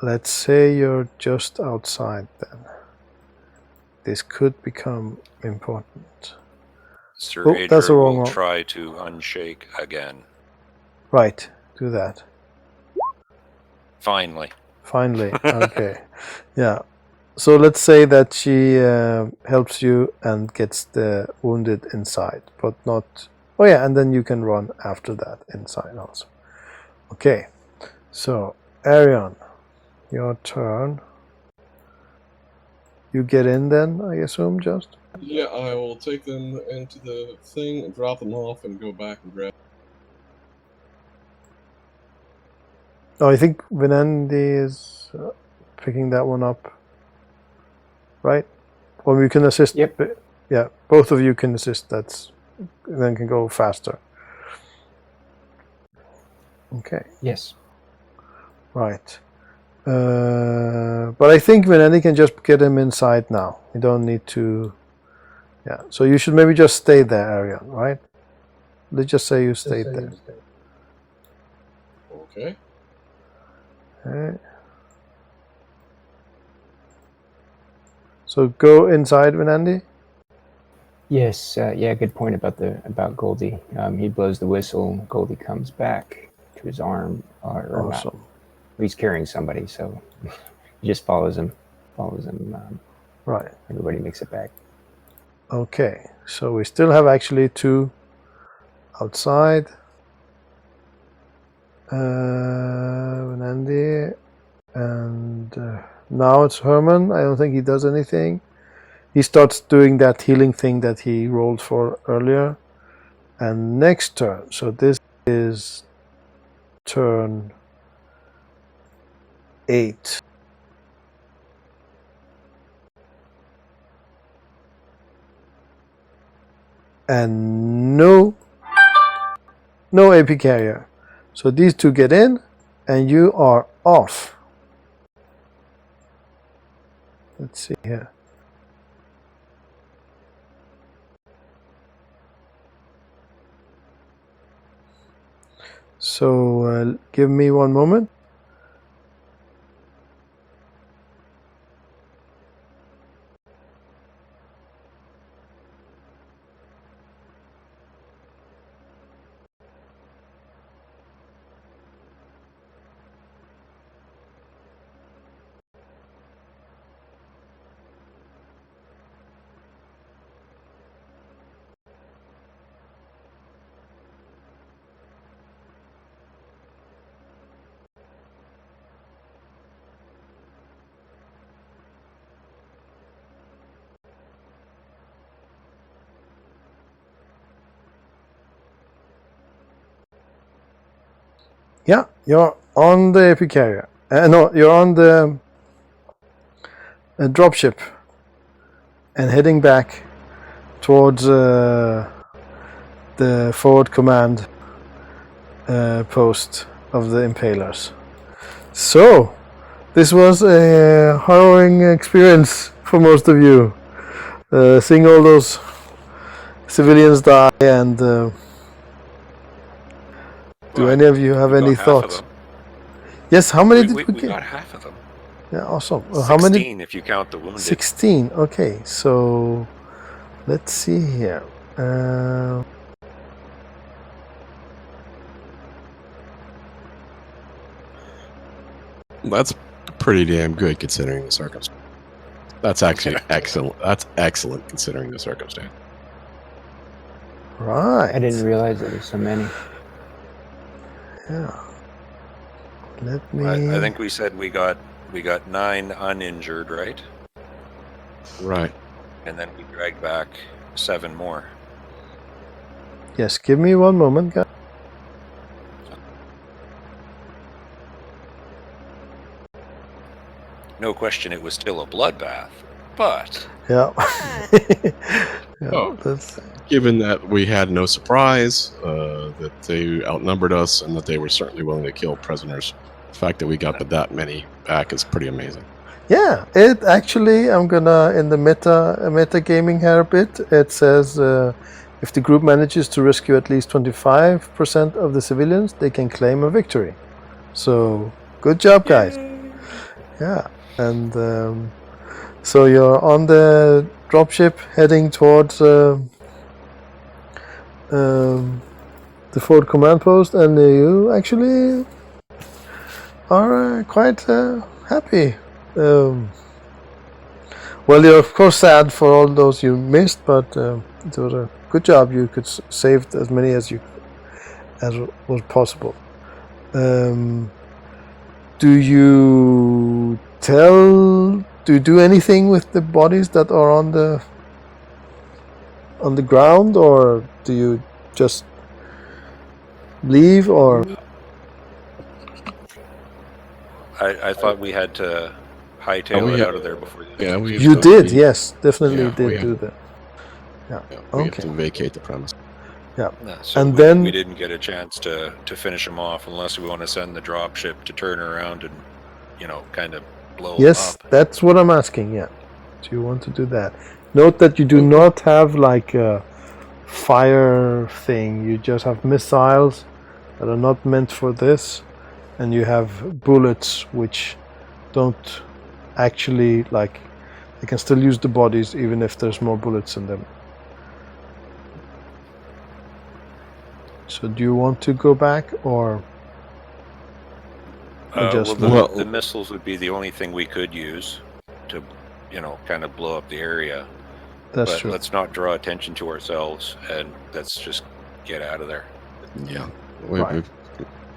let's say you're just outside then. This could become important.
Sir
Oh, that's the
Adra
wrong
will
one.
try to unshake again.
Right, do that.
Finally.
Finally, okay. Yeah. So let's say that she helps you and gets the wounded inside, but not... Oh yeah, and then you can run after that inside also. Okay, so Arion, your turn. You get in then, I assume, just?
Yeah, I will take them into the thing and drop them off and go back and grab.
Oh, I think Vinendi is picking that one up, right? Well, you can assist.
Yep.
Yeah, both of you can assist. That's then can go faster. Okay.
Yes.
Right. But I think Vinendi can just get him inside now. You don't need to. Yeah. So you should maybe just stay there, Arion, right? Let's just say you stayed there.
Okay.
Okay. So go inside, Vinendi.
Yes. Yeah. Good point about Goldie. He blows the whistle. Goldie comes back to his arm, or not.
Awesome.
He's carrying somebody, so he just follows him.
Right.
Everybody makes it back.
Okay. So we still have actually 2 outside. Vinendi, and now it's Herman. I don't think he does anything. He starts doing that healing thing that he rolled for earlier. And next turn, so this is turn 8. And no AP carrier. So these 2 get in, and you are off. Let's see here. So give me one moment. Yeah, you're on the epic carrier. No, you're on the dropship and heading back towards the forward command post of the Impalers. So, this was a harrowing experience for most of you. Seeing all those civilians die, and do any of you have any thoughts? Yes, how many did we get?
We got half of them.
Yeah, awesome.
16
how many?
if you count the wounded.
16. Okay, so let's see here.
That's pretty damn good considering the circumstance. That's actually excellent. That's excellent considering the circumstance.
Right.
I didn't realize there were so many.
Yeah. Let me.
I think we said we got 9 uninjured, right?
Right.
And then we dragged back 7 more.
Yes, give me one moment, guys.
No question, it was still a bloodbath, but
Yeah. Yeah,
Oh.
that's...
Given that we had no surprise, that they outnumbered us, and that they were certainly willing to kill prisoners, the fact that we got that many back is pretty amazing.
Yeah, it actually, I'm gonna, in the meta gaming here a bit, it says if the group manages to rescue at least 25% of the civilians, they can claim a victory. So, good job, guys. Yeah, and so you're on the dropship heading towards the forward command post, and you actually are quite happy. Well, you're of course sad for all those you missed, but it was a good job. You could save as many as was possible. Do you do anything with the bodies that are on the ground, or do you just leave, or?
I thought we had to hightail it out of there before.
You did, yes, definitely did do that. Yeah.
We have to vacate the premise.
Yeah.
So
and
then we didn't get a chance to finish them off unless we want to send the dropship to turn around and, kind of blow them
Yes,
up.
that's what I'm asking. Yeah. Do you want to do that? Note that you do not have like a fire thing. You just have missiles that are not meant for this, and you have bullets which don't actually, like, they can still use the bodies even if there's more bullets in them. So do you want to go back, or just
the missiles would be the only thing we could use to, kind of blow up the area.
That's
but
true.
Let's not draw attention to ourselves, and let's just get out of there.
Yeah.
Right.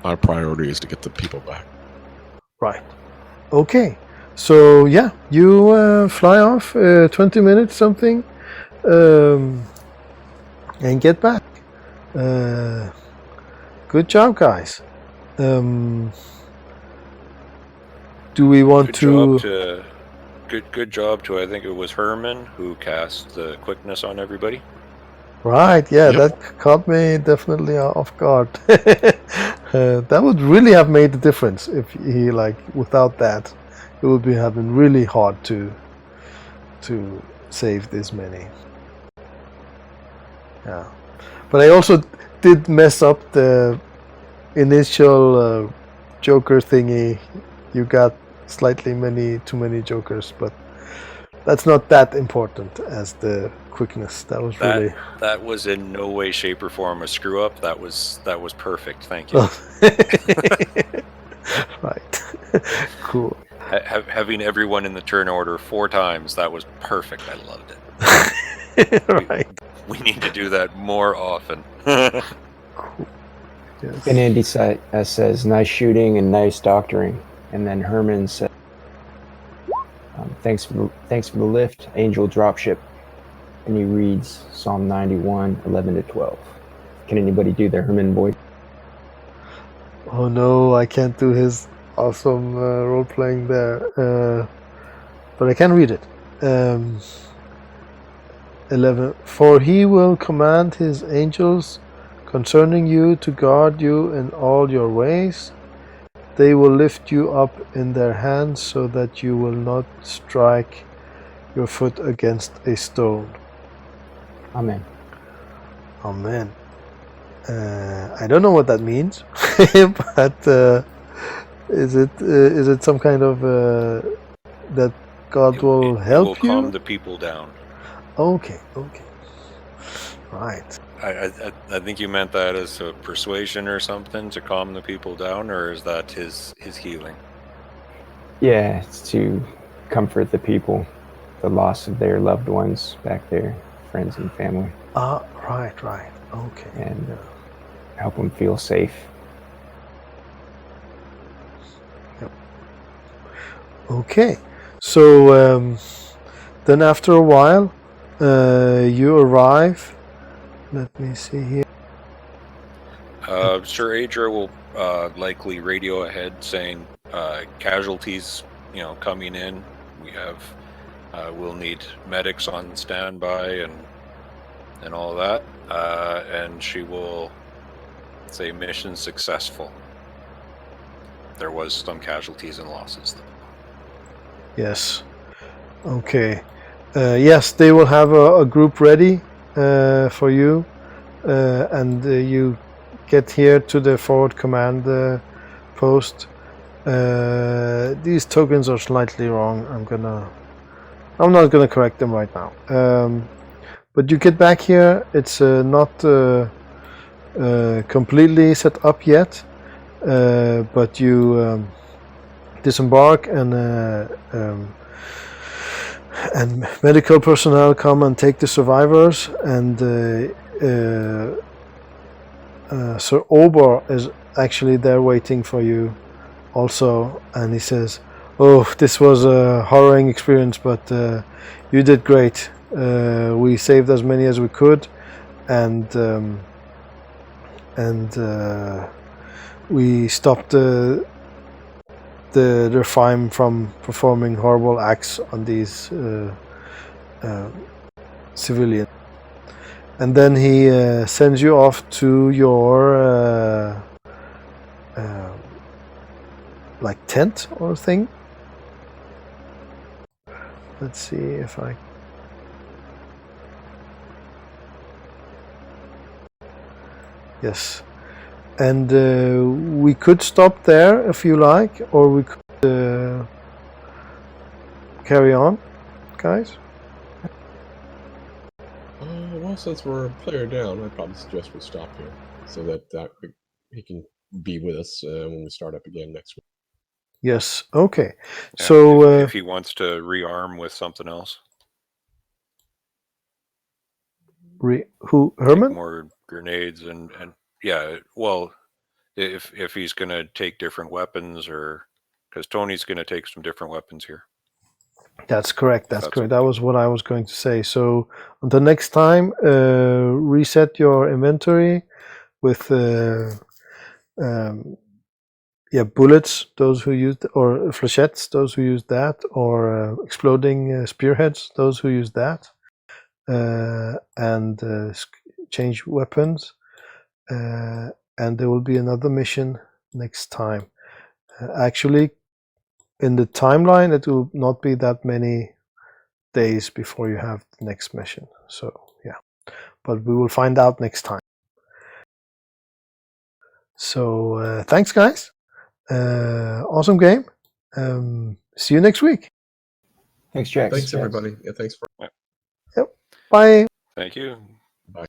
Our priority is to get the people back.
Right. Okay. So yeah, you fly off 20 minutes something, and get back. Good job, guys. Do we want
Good job to I think it was Herman who cast the quickness on everybody.
Right, yeah,
Yep.
that caught me definitely off guard. That would really have made the difference if he, without that, it would have been really hard to save this many. Yeah, but I also did mess up the initial Joker thingy. You got slightly too many Jokers, but that's not that important as the quickness. That was really...
That was in no way, shape, or form a screw up. That was perfect. Thank you.
Right. Cool.
Having everyone in the turn order 4 times, that was perfect. I loved it.
Right.
We need to do that more often.
Cool. Yes.
And Andy says, nice shooting and nice doctoring. And then Herman said, thanks for the lift, Angel Dropship. And he reads Psalm 91, 11 to 12. Can anybody do the Herman voice?
Oh no, I can't do his awesome role playing there, but I can read it. 11. For he will command his angels concerning you to guard you in all your ways. They will lift you up in their hands so that you will not strike your foot against a stone.
Amen.
Amen. I don't know what that means, but is it some kind of that God will help
will calm
you?
the people down.
Okay. Right.
I think you meant that as a persuasion or something to calm the people down, or is that his healing?
Yeah, it's to comfort the people, the loss of their loved ones back there, friends and family.
Right. Okay.
And help them feel safe.
Yep. Okay. So then after a while, you arrive. Let me see here.
Sir Adra will likely radio ahead saying casualties, coming in. We have, we'll need medics on standby and all that. And she will say mission successful. There was some casualties and losses.
Yes. Okay. Yes, they will have a group ready for you, and you get here to the forward command post. These tokens are slightly wrong. I'm not gonna correct them right now. But you get back here. It's not completely set up yet, but you disembark and medical personnel come and take the survivors, and Sir Ober is actually there waiting for you also, and he says, oh, this was a harrowing experience, but you did great. We saved as many as we could, and we stopped the Refime from performing horrible acts on these civilians. And then he sends you off to your like tent or thing. Let's see if I... Yes. And we could stop there if you like, or we could carry on, guys.
Well, since we're a player down, I'd probably suggest we stop here so that he can be with us when we start up again next week.
Yes. Okay.
Yeah,
so
if he wants to rearm with something else,
who Herman?
like more grenades and yeah. Well, if he's going to take different weapons, or because Tony's going to take some different weapons here.
That's correct. That's correct. Okay. That was what I was going to say. So until next time, reset your inventory with bullets, those who used, or flechettes, those who use that, or exploding spearheads, those who use that, and change weapons. And there will be another mission next time. Actually, in the timeline, it will not be that many days before you have the next mission. So yeah, but we will find out next time. So thanks, guys. Awesome game. See you next week.
Thanks, Jax.
Thanks, everybody. Yeah, thanks for.
Yep. Bye.
Thank you.
Bye.